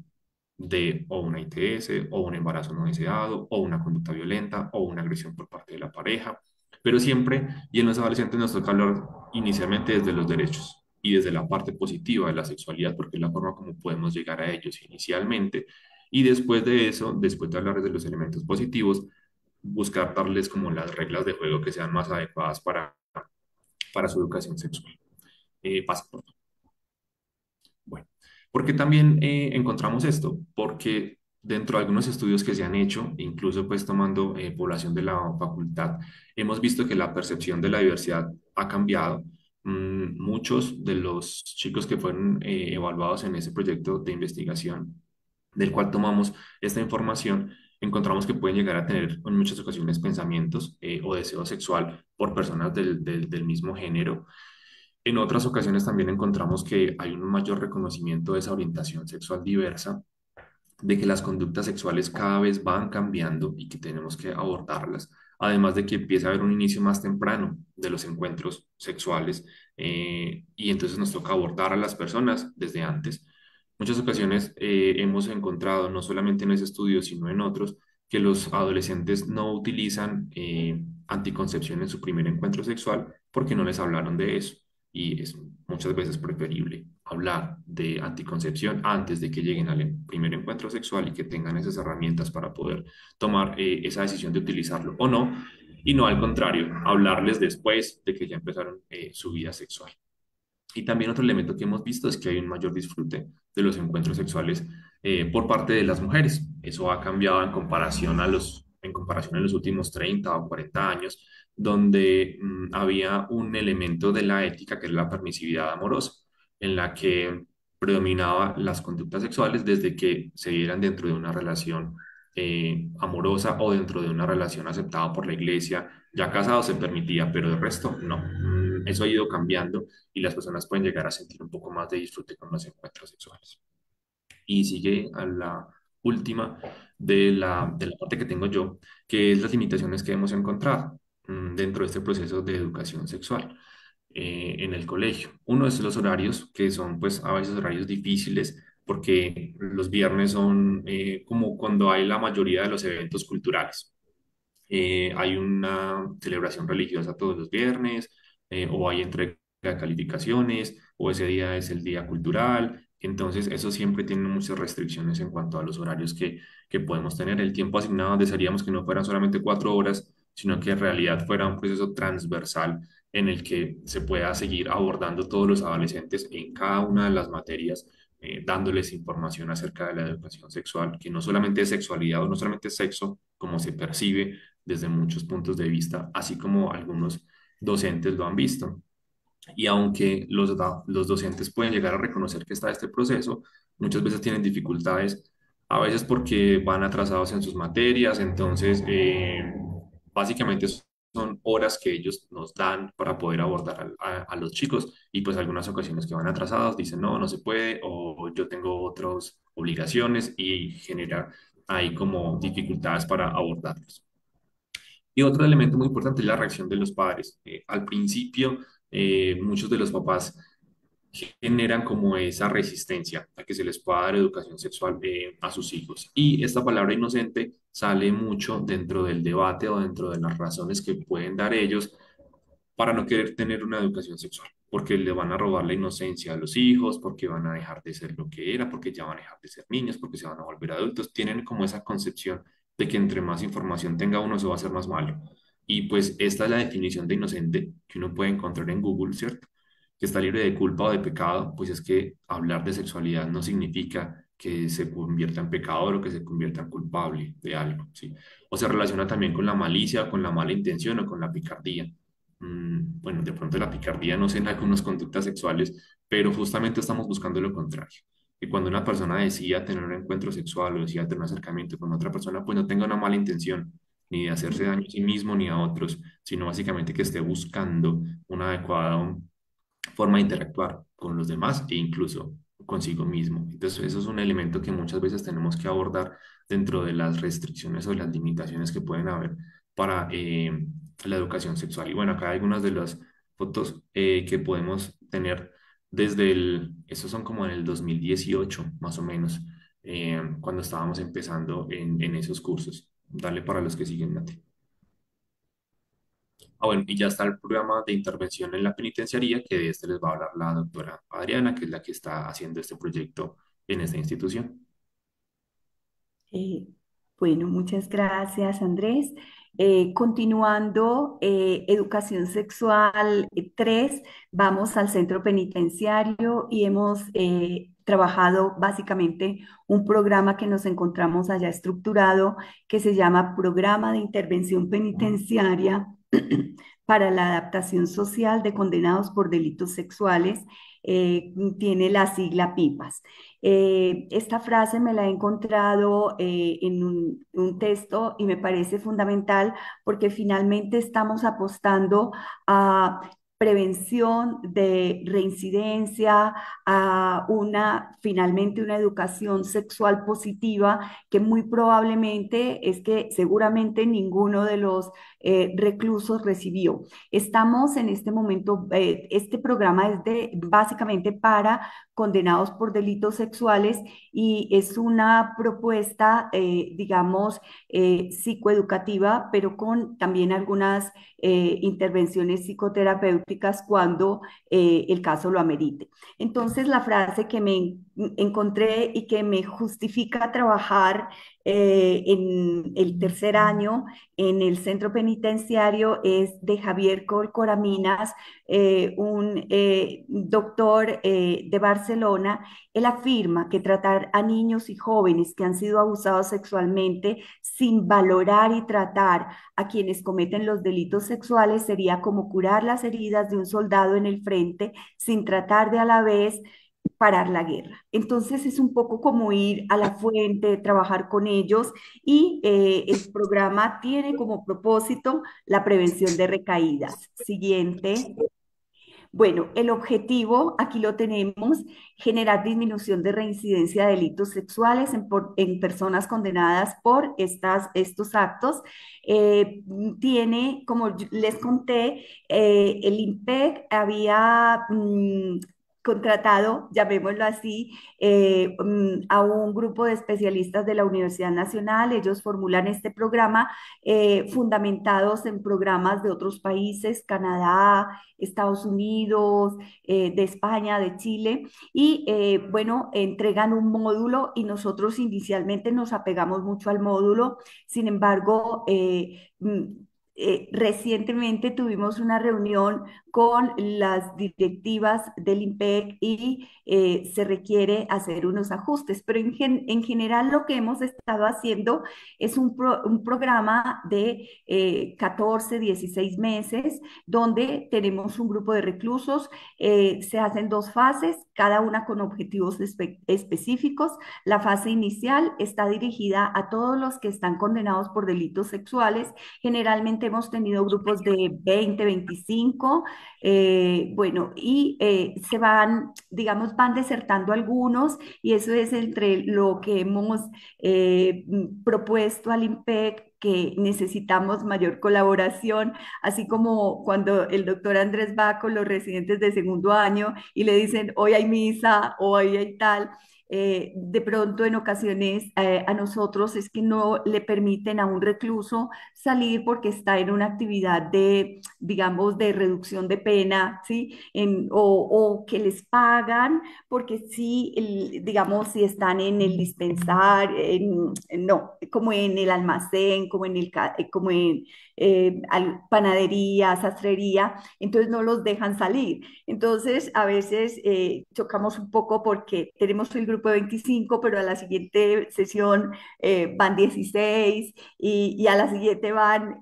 de o una ITS o un embarazo no deseado o una conducta violenta o una agresión por parte de la pareja. Pero siempre, y en los adolescentes nos toca hablar inicialmente desde los derechos y desde la parte positiva de la sexualidad, porque es la forma como podemos llegar a ellos inicialmente. Y después de eso, después de hablar de los elementos positivos, buscar darles como las reglas de juego que sean más adecuadas para su educación sexual. Pasa por bueno, porque también encontramos esto, porque dentro de algunos estudios que se han hecho, incluso pues tomando población de la facultad, hemos visto que la percepción de la diversidad ha cambiado. Muchos de los chicos que fueron evaluados en ese proyecto de investigación, del cual tomamos esta información, encontramos que pueden llegar a tener en muchas ocasiones pensamientos o deseo sexual por personas del mismo género. En otras ocasiones también encontramos que hay un mayor reconocimiento de esa orientación sexual diversa, de que las conductas sexuales cada vez van cambiando y que tenemos que abordarlas, además de que empieza a haber un inicio más temprano de los encuentros sexuales y entonces nos toca abordar a las personas desde antes. Muchas ocasiones hemos encontrado, no solamente en ese estudio, sino en otros, que los adolescentes no utilizan anticoncepción en su primer encuentro sexual porque no les hablaron de eso y es muchas veces preferible hablar de anticoncepción antes de que lleguen al primer encuentro sexual y que tengan esas herramientas para poder tomar esa decisión de utilizarlo o no, y no al contrario, hablarles después de que ya empezaron su vida sexual. Y también otro elemento que hemos visto es que hay un mayor disfrute de los encuentros sexuales por parte de las mujeres. Eso ha cambiado en comparación a los últimos 30 o 40 años, donde había un elemento de la ética que es la permisividad amorosa, en la que predominaba las conductas sexuales desde que se dieran dentro de una relación amorosa o dentro de una relación aceptada por la iglesia. Ya casado se permitía, pero el resto no. Eso ha ido cambiando y las personas pueden llegar a sentir un poco más de disfrute con los encuentros sexuales. Y sigue a la última de la parte que tengo yo, que es las limitaciones que hemos encontrado dentro de este proceso de educación sexual en el colegio. Uno es los horarios, que son pues a veces horarios difíciles porque los viernes son como cuando hay la mayoría de los eventos culturales. Hay una celebración religiosa todos los viernes, o hay entrega de calificaciones, o ese día es el día cultural. Entonces, eso siempre tiene muchas restricciones en cuanto a los horarios que podemos tener. El tiempo asignado desearíamos que no fueran solamente 4 horas, sino que en realidad fuera un proceso transversal en el que se pueda seguir abordando todos los adolescentes en cada una de las materias, dándoles información acerca de la educación sexual, que no solamente es sexualidad o no solamente es sexo, como se percibe desde muchos puntos de vista, así como algunos docentes lo han visto. Y aunque los docentes pueden llegar a reconocer que está este proceso, muchas veces tienen dificultades, a veces porque van atrasados en sus materias, entonces básicamente son horas que ellos nos dan para poder abordar a los chicos y pues algunas ocasiones que van atrasados dicen no, no se puede o yo tengo otras obligaciones y genera ahí como dificultades para abordarlos. Y otro elemento muy importante es la reacción de los padres. Al principio, muchos de los papás generan como esa resistencia a que se les pueda dar educación sexual a sus hijos. Y esta palabra inocente sale mucho dentro del debate o dentro de las razones que pueden dar ellos para no querer tener una educación sexual, porque le van a robar la inocencia a los hijos, porque van a dejar de ser lo que era, porque ya van a dejar de ser niños, porque se van a volver adultos. Tienen como esa concepción de que entre más información tenga uno, se va a hacer más malo. Y pues esta es la definición de inocente que uno puede encontrar en Google, ¿cierto? Que está libre de culpa o de pecado, pues es que hablar de sexualidad no significa que se convierta en pecador o que se convierta en culpable de algo, ¿sí? O se relaciona también con la malicia, con la mala intención o con la picardía. Bueno, de pronto la picardía no sé en algunas conductas sexuales, pero justamente estamos buscando lo contrario. Que cuando una persona decida tener un encuentro sexual o decida tener un acercamiento con otra persona, pues no tenga una mala intención, ni de hacerse daño a sí mismo ni a otros, sino básicamente que esté buscando una adecuada forma de interactuar con los demás e incluso consigo mismo. Entonces, eso es un elemento que muchas veces tenemos que abordar dentro de las restricciones o las limitaciones que pueden haber para la educación sexual. Y bueno, acá hay algunas de las fotos que podemos tener estos son como en el 2018, más o menos, cuando estábamos empezando en esos cursos. Dale para los que siguen, Nati. Ah, bueno, y ya está el programa de intervención en la penitenciaría, que de este les va a hablar la doctora Adriana, que es la que está haciendo este proyecto en esta institución. Eh, bueno, muchas gracias, Andrés. Continuando, educación sexual 3, vamos al centro penitenciario y hemos trabajado básicamente un programa que nos encontramos allá estructurado que se llama Programa de Intervención Penitenciaria para la Adaptación Social de Condenados por Delitos Sexuales. Tiene la sigla PIPAS. Esta frase me la he encontrado en un texto y me parece fundamental porque finalmente estamos apostando a prevención de reincidencia, a finalmente una educación sexual positiva que muy probablemente es que seguramente ninguno de los reclusos recibió. Estamos en este momento, este programa es básicamente para condenados por delitos sexuales y es una propuesta, digamos, psicoeducativa, pero con también algunas intervenciones psicoterapéuticas cuando el caso lo amerite. Entonces, la frase que me encontré y que me justifica trabajar en el tercer año en el centro penitenciario es de Javier Coraminas, un doctor de Barcelona. Él afirma que tratar a niños y jóvenes que han sido abusados sexualmente sin valorar y tratar a quienes cometen los delitos sexuales sería como curar las heridas de un soldado en el frente sin tratar de a la vez parar la guerra. Entonces es un poco como ir a la fuente, trabajar con ellos y el programa tiene como propósito la prevención de recaídas. Siguiente. Bueno, el objetivo, aquí lo tenemos, generar disminución de reincidencia de delitos sexuales en personas condenadas por estos actos. Tiene, como les conté, el IMPEC había contratado, llamémoslo así, a un grupo de especialistas de la Universidad Nacional. Ellos formulan este programa fundamentados en programas de otros países, Canadá, Estados Unidos, de España, de Chile, y bueno, entregan un módulo y nosotros inicialmente nos apegamos mucho al módulo. Sin embargo, recientemente tuvimos una reunión con las directivas del IMPEC y se requiere hacer unos ajustes, pero en general lo que hemos estado haciendo es un programa de 14, 16 meses donde tenemos un grupo de reclusos, se hacen dos fases, cada una con objetivos específicos. La fase inicial está dirigida a todos los que están condenados por delitos sexuales. Generalmente hemos tenido grupos de 20, 25, bueno, y se van, digamos, van desertando algunos y eso es entre lo que hemos propuesto al IMPEC que necesitamos mayor colaboración, así como cuando el doctor Andrés va con los residentes de segundo año y le dicen, hoy hay misa, hoy hay tal. De pronto en ocasiones a nosotros es que no le permiten a un recluso salir porque está en una actividad de, digamos, de reducción de pena, ¿sí? O que les pagan porque sí, digamos, si están en el dispensar, no, como en el almacén, como en como en panadería, sastrería, entonces no los dejan salir. Entonces, a veces chocamos un poco porque tenemos el grupo de 25, pero a la siguiente sesión van 16 y a la siguiente van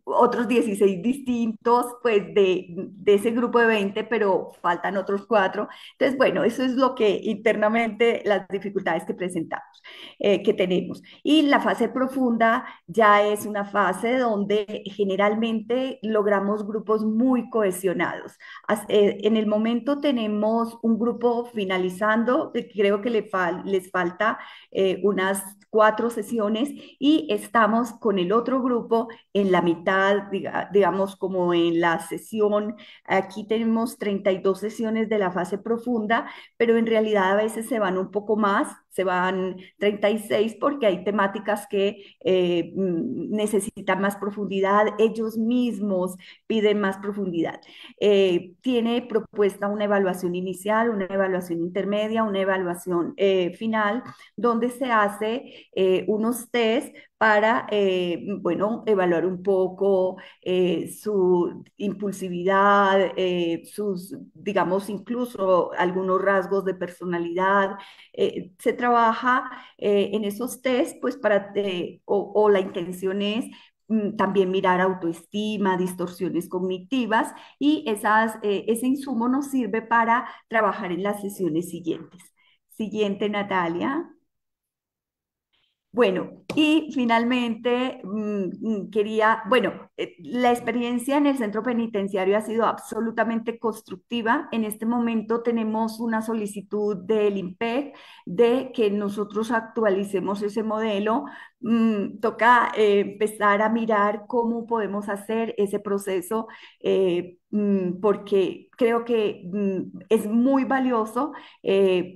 otros 16 distintos, pues de ese grupo de 20, pero faltan otros 4. Entonces, bueno, eso es lo que internamente las dificultades que presentamos, que tenemos. Y la fase profunda ya es una fase donde generalmente logramos grupos muy cohesionados. En el momento tenemos un grupo finalizando, creo que les falta unas 4 sesiones y estamos con el otro grupo en la mitad, digamos como en la sesión. Aquí tenemos 32 sesiones de la fase profunda, pero en realidad a veces se van un poco más, se van 36 porque hay temáticas que necesitan más profundidad, ellos mismos piden más profundidad. Tiene propuesta una evaluación inicial, una evaluación intermedia, una evaluación final, donde se hace unos test para, bueno, evaluar un poco su impulsividad, sus, digamos, incluso algunos rasgos de personalidad. Se trabaja en esos test, pues para, o la intención es también mirar autoestima, distorsiones cognitivas y ese insumo nos sirve para trabajar en las sesiones siguientes. Siguiente, Natalia. Bueno, y finalmente quería, bueno, la experiencia en el centro penitenciario ha sido absolutamente constructiva. En este momento tenemos una solicitud del IMPEC de que nosotros actualicemos ese modelo. Toca empezar a mirar cómo podemos hacer ese proceso porque creo que es muy valioso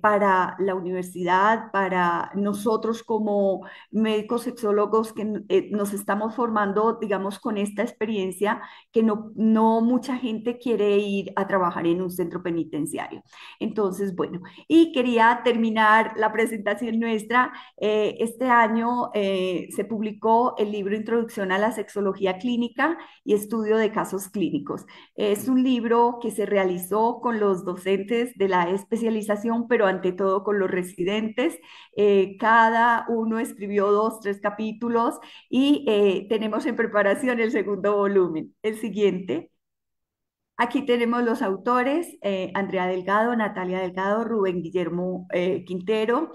para la universidad, para nosotros como médicos sexólogos que nos estamos formando, digamos, con esta experiencia que no mucha gente quiere ir a trabajar en un centro penitenciario. Entonces, bueno, y quería terminar la presentación nuestra. Este año se publicó el libro Introducción a la Sexología Clínica y Estudio de Casos Clínicos. Es un libro que se realizó con los docentes de la especialización, pero ante todo con los residentes. Cada uno escribió 2, 3 capítulos y tenemos en preparación el segundo volumen. El siguiente. Aquí tenemos los autores, Andrea Delgado, Natalia Delgado, Rubén Guillermo Quintero,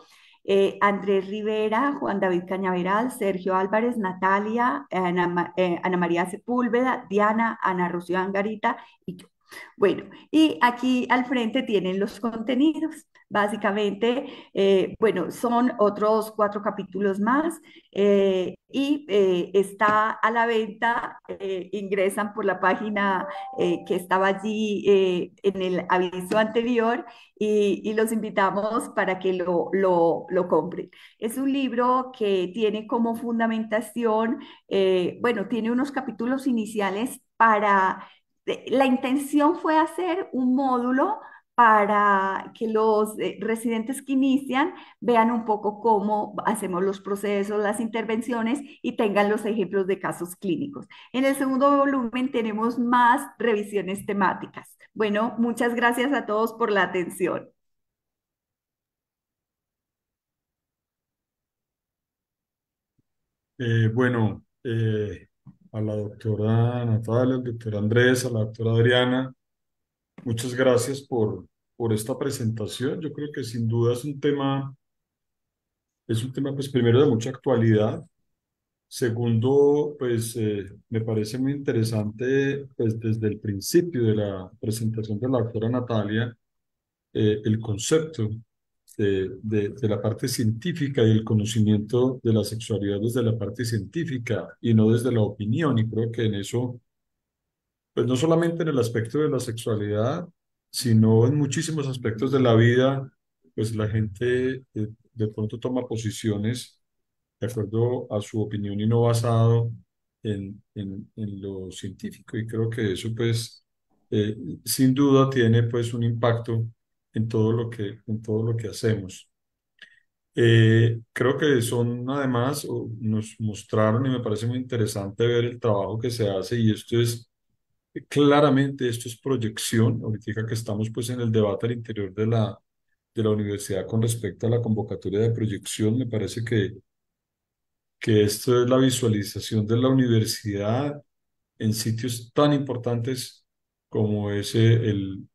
Andrés Rivera, Juan David Cañaveral, Sergio Álvarez, Natalia, Ana María Sepúlveda, Diana, Ana Rocío Angarita y yo. Bueno, y aquí al frente tienen los contenidos. Básicamente, bueno, son otros 4 capítulos más y está a la venta. Ingresan por la página que estaba allí en el aviso anterior y los invitamos para que lo compren. Es un libro que tiene como fundamentación, bueno, tiene unos capítulos iniciales para la intención fue hacer un módulo para que los residentes que inician vean un poco cómo hacemos los procesos, las intervenciones y tengan los ejemplos de casos clínicos. En el segundo volumen tenemos más revisiones temáticas. Bueno, muchas gracias a todos por la atención. Bueno, a la doctora Natalia, al doctor Andrés, a la doctora Adriana, muchas gracias por esta presentación. Yo creo que sin duda es un tema pues primero de mucha actualidad. Segundo, pues me parece muy interesante pues desde el principio de la presentación de la doctora Natalia, el concepto de la parte científica y el conocimiento de la sexualidad desde la parte científica y no desde la opinión. Y creo que en eso, pues no solamente en el aspecto de la sexualidad, sino en muchísimos aspectos de la vida, pues la gente de pronto toma posiciones de acuerdo a su opinión y no basado en lo científico. Y creo que eso, pues, eh, sin duda tiene, pues, un impacto en todo lo que hacemos. Creo que son, además, nos mostraron y me parece muy interesante ver el trabajo que se hace y esto es, claramente, esto es proyección. Ahorita que estamos, pues, en el debate al interior de la universidad con respecto a la convocatoria de proyección, me parece que esto es la visualización de la universidad en sitios tan importantes como es el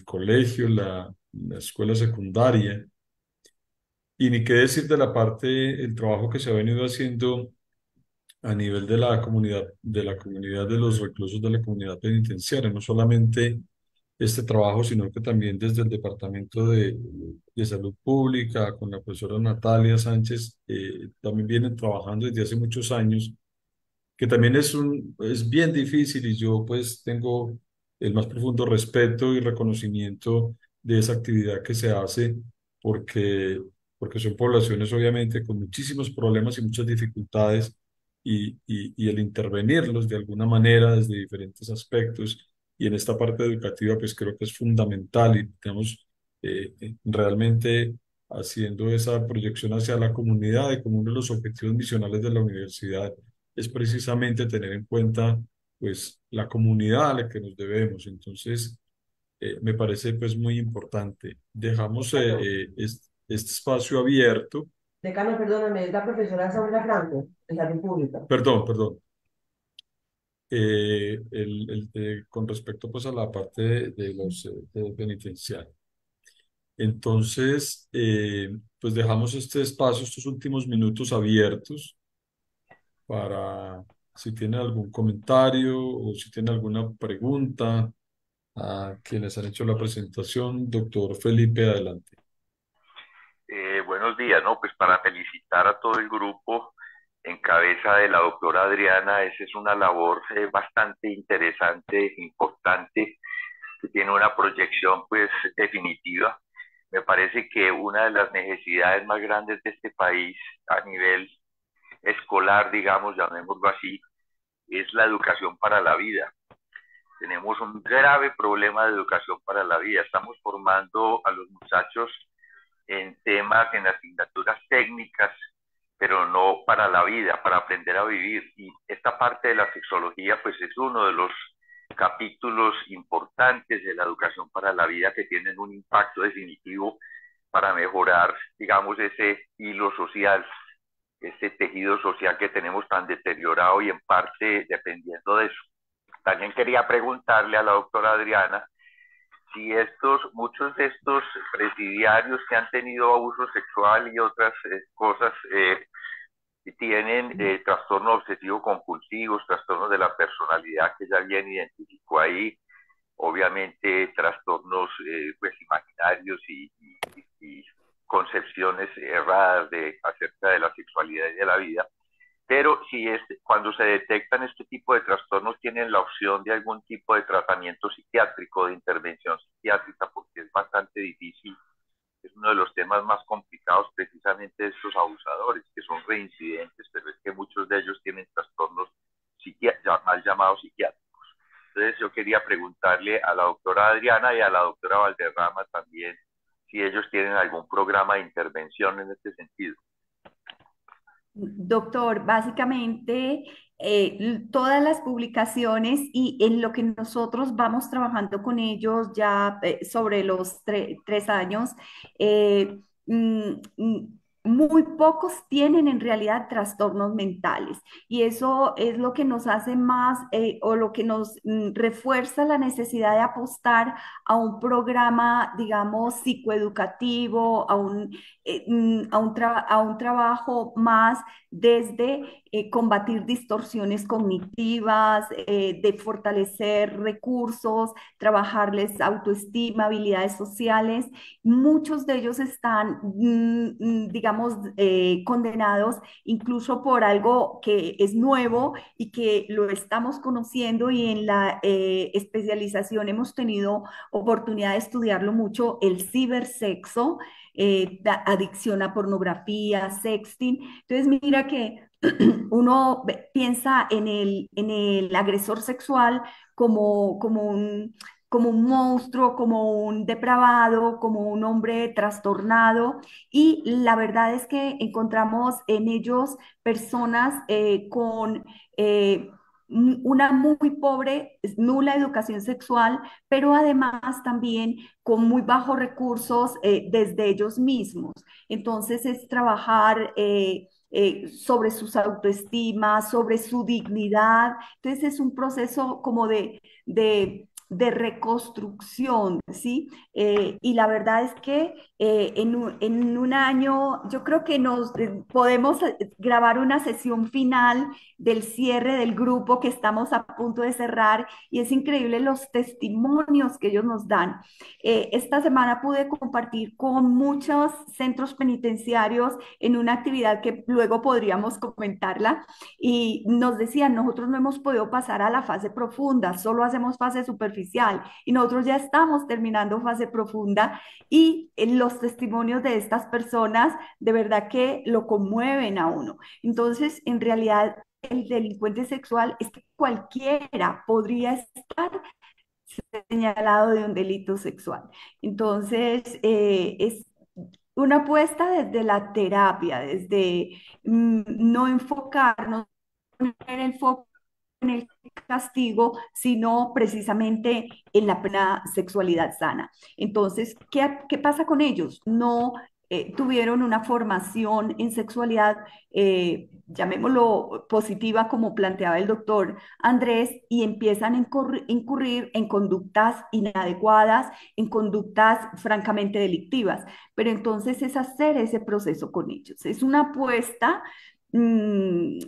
colegio, la escuela secundaria, y ni qué decir de la parte, el trabajo que se ha venido haciendo a nivel de la comunidad de los reclusos de la comunidad penitenciaria, no solamente este trabajo, sino que también desde el Departamento de Salud Pública, con la profesora Natalia Sánchez, también vienen trabajando desde hace muchos años, que también es bien difícil y yo pues tengo el más profundo respeto y reconocimiento de esa actividad que se hace porque, porque son poblaciones obviamente con muchísimos problemas y muchas dificultades y el intervenirlos de alguna manera desde diferentes aspectos y en esta parte educativa pues creo que es fundamental y estamos realmente haciendo esa proyección hacia la comunidad y como uno de los objetivos misionales de la universidad es precisamente tener en cuenta pues la comunidad a la que nos debemos. Entonces, me parece pues muy importante. Dejamos este espacio abierto. Decano, perdóname, es la profesora Saura Franco, de Salud Pública. Perdón. Con respecto pues a la parte de los de penitenciarios. Entonces, pues dejamos este espacio, estos últimos minutos abiertos para si tiene algún comentario o si tiene alguna pregunta a quienes han hecho la presentación. Doctor Felipe, adelante. Buenos días, ¿no? Pues para felicitar a todo el grupo en cabeza de la doctora Adriana, esa es una labor bastante interesante, importante, que tiene una proyección pues definitiva. Me parece que una de las necesidades más grandes de este país a nivel escolar, digamos, llamémoslo así, es la educación para la vida. Tenemos un grave problema de educación para la vida. Estamos formando a los muchachos en temas, en asignaturas técnicas, pero no para la vida, para aprender a vivir. Y esta parte de la sexología, pues es uno de los capítulos importantes de la educación para la vida que tienen un impacto definitivo para mejorar, digamos, ese hilo social, ese tejido social que tenemos tan deteriorado y en parte dependiendo de eso. También quería preguntarle a la doctora Adriana si muchos de estos presidiarios que han tenido abuso sexual y otras cosas tienen trastornos obsesivos compulsivos, trastornos de la personalidad que ya bien identificó ahí, obviamente trastornos pues imaginarios y concepciones erradas acerca de la sexualidad y de la vida. Pero si cuando se detectan este tipo de trastornos tienen la opción de algún tipo de tratamiento psiquiátrico, de intervención psiquiátrica, porque es bastante difícil, es uno de los temas más complicados precisamente de estos abusadores, que son reincidentes, pero es que muchos de ellos tienen trastornos mal llamados psiquiátricos. Entonces yo quería preguntarle a la doctora Adriana y a la doctora Valderrama también si ellos tienen algún programa de intervención en este sentido. Doctor, básicamente todas las publicaciones y en lo que nosotros vamos trabajando con ellos ya sobre los 3 años, eh, mm, mm, muy pocos tienen en realidad trastornos mentales y eso es lo que nos hace más o lo que nos refuerza la necesidad de apostar a un programa, digamos, psicoeducativo, a un trabajo más desde combatir distorsiones cognitivas, de fortalecer recursos, trabajarles autoestima, habilidades sociales. Muchos de ellos están, digamos, condenados incluso por algo que es nuevo y que lo estamos conociendo y en la especialización hemos tenido oportunidad de estudiarlo mucho, el cibersexo, adicción a pornografía, sexting. Entonces, mira que uno piensa en el agresor sexual como un monstruo, como un depravado, como un hombre trastornado. Y la verdad es que encontramos en ellos personas con una muy pobre, nula educación sexual, pero además también con muy bajos recursos desde ellos mismos. Entonces es trabajar sobre sus autoestimas, sobre su dignidad. Entonces es un proceso como de reconstrucción, ¿sí? Y la verdad es que en un año yo creo que nos podemos grabar una sesión final del cierre del grupo que estamos a punto de cerrar y es increíble los testimonios que ellos nos dan. Esta semana pude compartir con muchos centros penitenciarios en una actividad que luego podríamos comentarla y nos decían, nosotros no hemos podido pasar a la fase profunda, solo hacemos fase superficial y nosotros ya estamos terminando fase profunda y los testimonios de estas personas de verdad que lo conmueven a uno. Entonces, en realidad, el delincuente sexual es que cualquiera podría estar señalado de un delito sexual. Entonces, es una apuesta desde la terapia, desde no enfocarnos, poner el foco en el castigo, sino precisamente en la plena sexualidad sana. Entonces, ¿qué pasa con ellos? No tuvieron una formación en sexualidad, llamémoslo positiva, como planteaba el doctor Andrés, y empiezan a incurrir en conductas inadecuadas, en conductas francamente delictivas. Pero entonces es hacer ese proceso con ellos. Es una apuesta. mmm,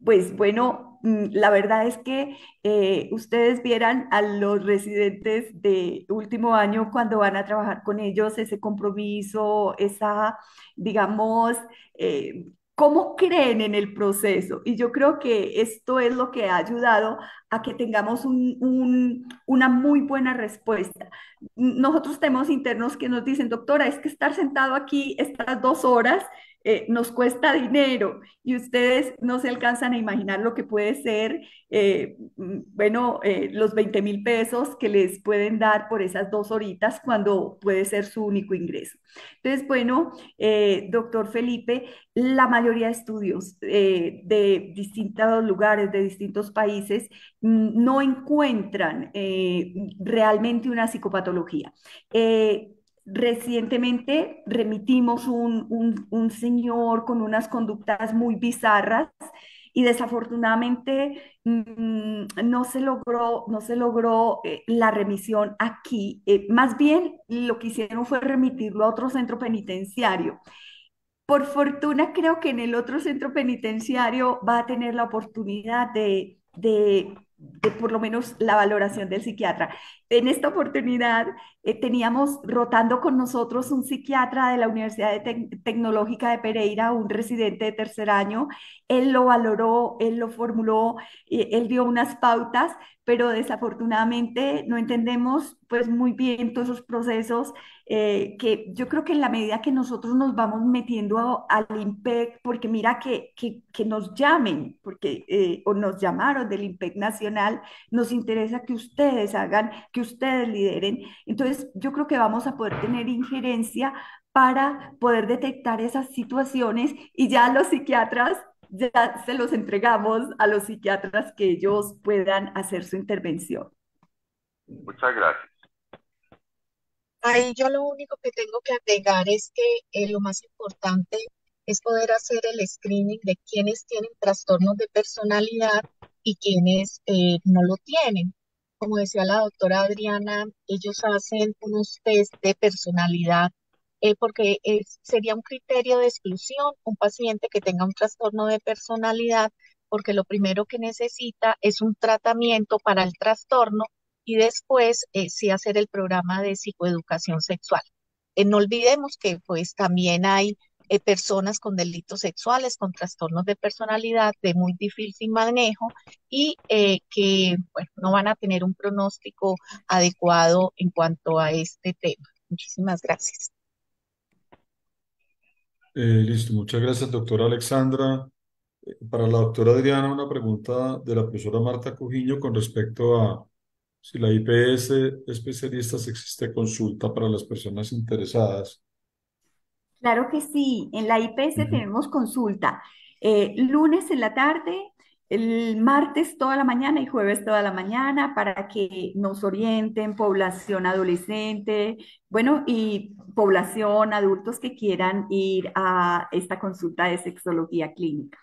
pues bueno, la verdad es que ustedes vieran a los residentes de último año cuando van a trabajar con ellos, ese compromiso, esa, digamos, cómo creen en el proceso. Y yo creo que esto es lo que ha ayudado a que tengamos una muy buena respuesta. Nosotros tenemos internos que nos dicen, doctora, es que estar sentado aquí estas 2 horas nos cuesta dinero y ustedes no se alcanzan a imaginar lo que puede ser, bueno, los 20.000 pesos que les pueden dar por esas 2 horitas cuando puede ser su único ingreso. Entonces, bueno, doctor Felipe, la mayoría de estudios de distintos lugares, de distintos países, no encuentran realmente una psicopatología. Recientemente remitimos un señor con unas conductas muy bizarras y desafortunadamente no se logró la remisión aquí. Más bien lo que hicieron fue remitirlo a otro centro penitenciario. Por fortuna, creo que en el otro centro penitenciario va a tener la oportunidad de por lo menos la valoración del psiquiatra. En esta oportunidad teníamos rotando con nosotros un psiquiatra de la Universidad Tecnológica de Pereira, un residente de tercer año. Él lo valoró, él lo formuló, él dio unas pautas, pero desafortunadamente no entendemos pues muy bien todos esos procesos que yo creo que en la medida que nosotros nos vamos metiendo al IMPEC, porque mira que nos llamen, porque, o nos llamaron del IMPEC Nacional, social, nos interesa que ustedes hagan, que ustedes lideren. Entonces, yo creo que vamos a poder tener injerencia para poder detectar esas situaciones y ya los psiquiatras, ya se los entregamos a los psiquiatras que ellos puedan hacer su intervención. Muchas gracias. Ahí yo lo único que tengo que agregar es que lo más importante es poder hacer el screening de quienes tienen trastornos de personalidad y quienes no lo tienen. Como decía la doctora Adriana, ellos hacen unos test de personalidad porque sería un criterio de exclusión un paciente que tenga un trastorno de personalidad, porque lo primero que necesita es un tratamiento para el trastorno y después sí hacer el programa de psicoeducación sexual. No olvidemos que pues también hay personas con delitos sexuales, con trastornos de personalidad de muy difícil manejo y que bueno, no van a tener un pronóstico adecuado en cuanto a este tema. Muchísimas gracias. Listo, muchas gracias, doctora Alexandra. Para la doctora Adriana, una pregunta de la profesora Marta Cojiño con respecto a si la IPS especialistas existe consulta para las personas interesadas. Claro que sí, en la IPS Ujú. tenemos consulta lunes en la tarde, el martes toda la mañana y jueves toda la mañana para que nos orienten población adolescente, bueno, y población adultos que quieran ir a esta consulta de sexología clínica.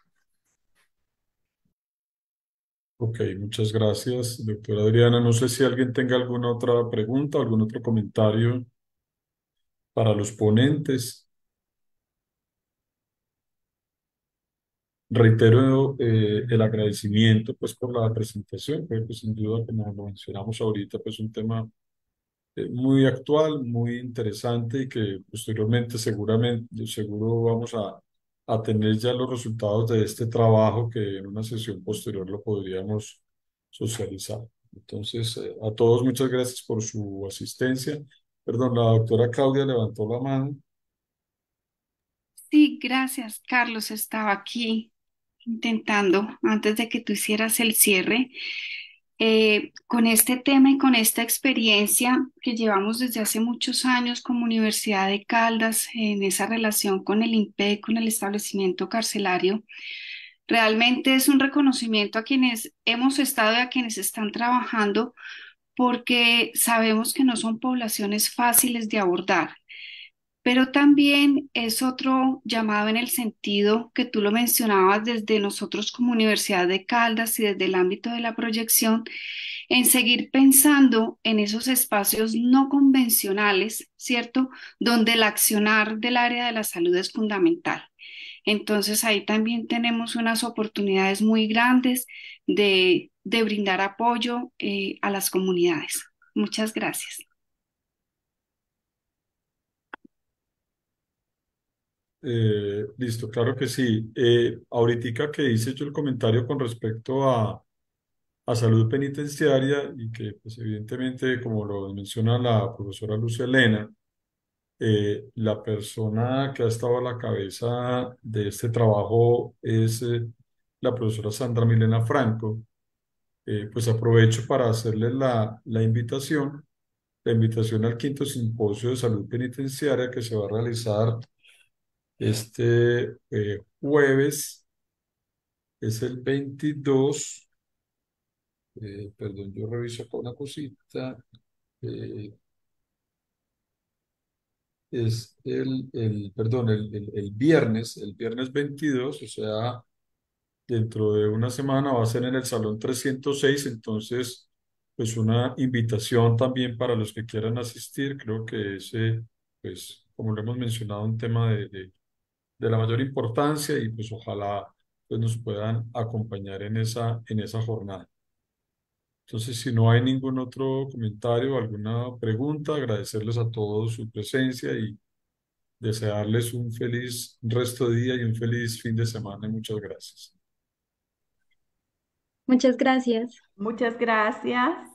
Ok, muchas gracias, doctora Adriana. No sé si alguien tenga alguna otra pregunta, algún otro comentario para los ponentes. Reitero el agradecimiento pues por la presentación, creo que sin duda, como lo mencionamos ahorita, pues un tema muy actual, muy interesante y que posteriormente seguramente, seguro vamos a tener ya los resultados de este trabajo que en una sesión posterior lo podríamos socializar. Entonces, a todos muchas gracias por su asistencia. Perdón, la doctora Claudia levantó la mano. Sí, gracias, Carlos. Estaba aquí intentando, antes de que tú hicieras el cierre, con este tema y con esta experiencia que llevamos desde hace muchos años como Universidad de Caldas en esa relación con el INPE, con el establecimiento carcelario. Realmente es un reconocimiento a quienes hemos estado y a quienes están trabajando porque sabemos que no son poblaciones fáciles de abordar, pero también es otro llamado en el sentido que tú lo mencionabas desde nosotros como Universidad de Caldas y desde el ámbito de la proyección, en seguir pensando en esos espacios no convencionales, ¿cierto? Donde el accionar del área de la salud es fundamental. Entonces ahí también tenemos unas oportunidades muy grandes de brindar apoyo a las comunidades. Muchas gracias. Listo, claro que sí. Ahoritica que hice yo el comentario con respecto a salud penitenciaria y que pues evidentemente, como lo menciona la profesora Luz Elena, la persona que ha estado a la cabeza de este trabajo es la profesora Sandra Milena Franco. Pues aprovecho para hacerle la invitación al quinto simposio de salud penitenciaria que se va a realizar este jueves, es el 22, perdón, yo reviso acá una cosita, eh, es perdón, el viernes 22, o sea, dentro de una semana va a ser en el Salón 306. Entonces, pues una invitación también para los que quieran asistir, creo que ese, pues, como lo hemos mencionado, un tema de la mayor importancia y pues ojalá pues, nos puedan acompañar en esa jornada. Entonces, si no hay ningún otro comentario o alguna pregunta, agradecerles a todos su presencia y desearles un feliz resto de día y un feliz fin de semana. Muchas gracias. Muchas gracias. Muchas gracias.